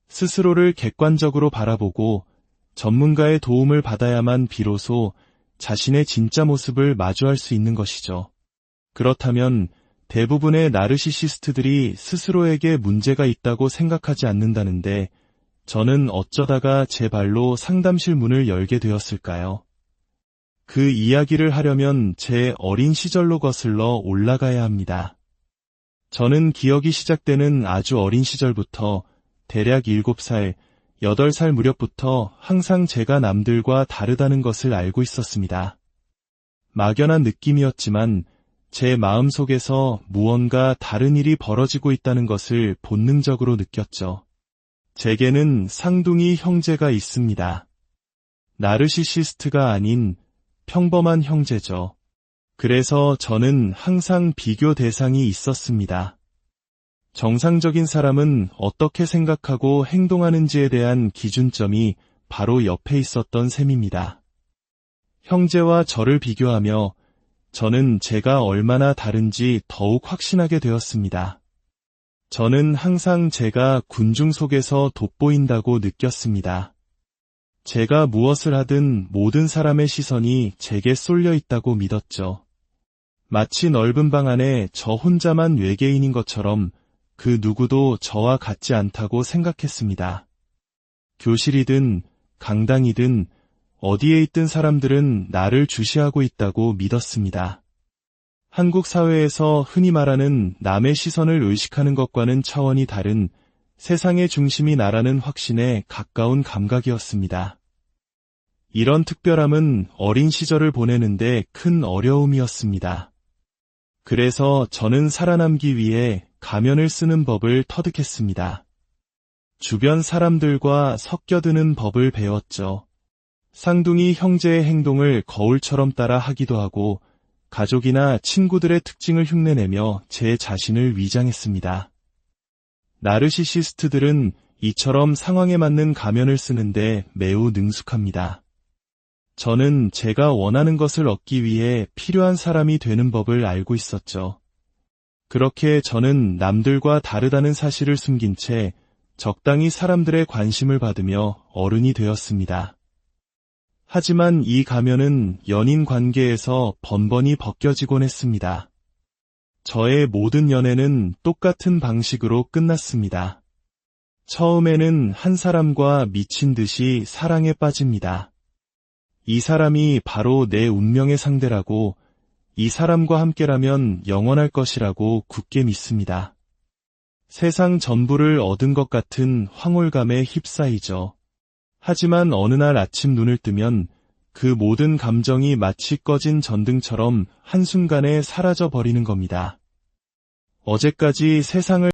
S1: 스스로를 객관적으로 바라보고 전문가의 도움을 받아야만 비로소 자신의 진짜 모습을 마주할 수 있는 것이죠. 그렇다면 대부분의 나르시시스트들이 스스로에게 문제가 있다고 생각하지 않는다는데 저는 어쩌다가 제 발로 상담실 문을 열게 되었을까요? 그 이야기를 하려면 제 어린 시절로 거슬러 올라가야 합니다. 저는 기억이 시작되는 아주 어린 시절부터 대략 7살, 8살 무렵부터 항상 제가 남들과 다르다는 것을 알고 있었습니다. 막연한 느낌이었지만 제 마음속에서 무언가 다른 일이 벌어지고 있다는 것을 본능적으로 느꼈죠. 제게는 쌍둥이 형제가 있습니다. 나르시시스트가 아닌 평범한 형제죠. 그래서 저는 항상 비교 대상이 있었습니다. 정상적인 사람은 어떻게 생각하고 행동하는지에 대한 기준점이 바로 옆에 있었던 셈입니다. 형제와 저를 비교하며 저는 제가 얼마나 다른지 더욱 확신하게 되었습니다. 저는 항상 제가 군중 속에서 돋보인다고 느꼈습니다. 제가 무엇을 하든 모든 사람의 시선이 제게 쏠려 있다고 믿었죠. 마치 넓은 방 안에 저 혼자만 외계인인 것처럼 그 누구도 저와 같지 않다고 생각했습니다. 교실이든 강당이든 어디에 있든 사람들은 나를 주시하고 있다고 믿었습니다. 한국 사회에서 흔히 말하는 남의 시선을 의식하는 것과는 차원이 다른 세상의 중심이 나라는 확신에 가까운 감각이었습니다. 이런 특별함은 어린 시절을 보내는데 큰 어려움이었습니다. 그래서 저는 살아남기 위해 가면을 쓰는 법을 터득했습니다. 주변 사람들과 섞여드는 법을 배웠죠. 쌍둥이 형제의 행동을 거울처럼 따라 하기도 하고 가족이나 친구들의 특징을 흉내내며 제 자신을 위장했습니다. 나르시시스트들은 이처럼 상황에 맞는 가면을 쓰는데 매우 능숙합니다. 저는 제가 원하는 것을 얻기 위해 필요한 사람이 되는 법을 알고 있었죠. 그렇게 저는 남들과 다르다는 사실을 숨긴 채 적당히 사람들의 관심을 받으며 어른이 되었습니다. 하지만 이 가면은 연인 관계에서 번번이 벗겨지곤 했습니다. 저의 모든 연애는 똑같은 방식으로 끝났습니다. 처음에는 한 사람과 미친 듯이 사랑에 빠집니다. 이 사람이 바로 내 운명의 상대라고 이 사람과 함께라면 영원할 것이라고 굳게 믿습니다. 세상 전부를 얻은 것 같은 황홀감에 휩싸이죠. 하지만 어느 날 아침 눈을 뜨면 그 모든 감정이 마치 꺼진 전등처럼 한순간에 사라져 버리는 겁니다. 어제까지 세상을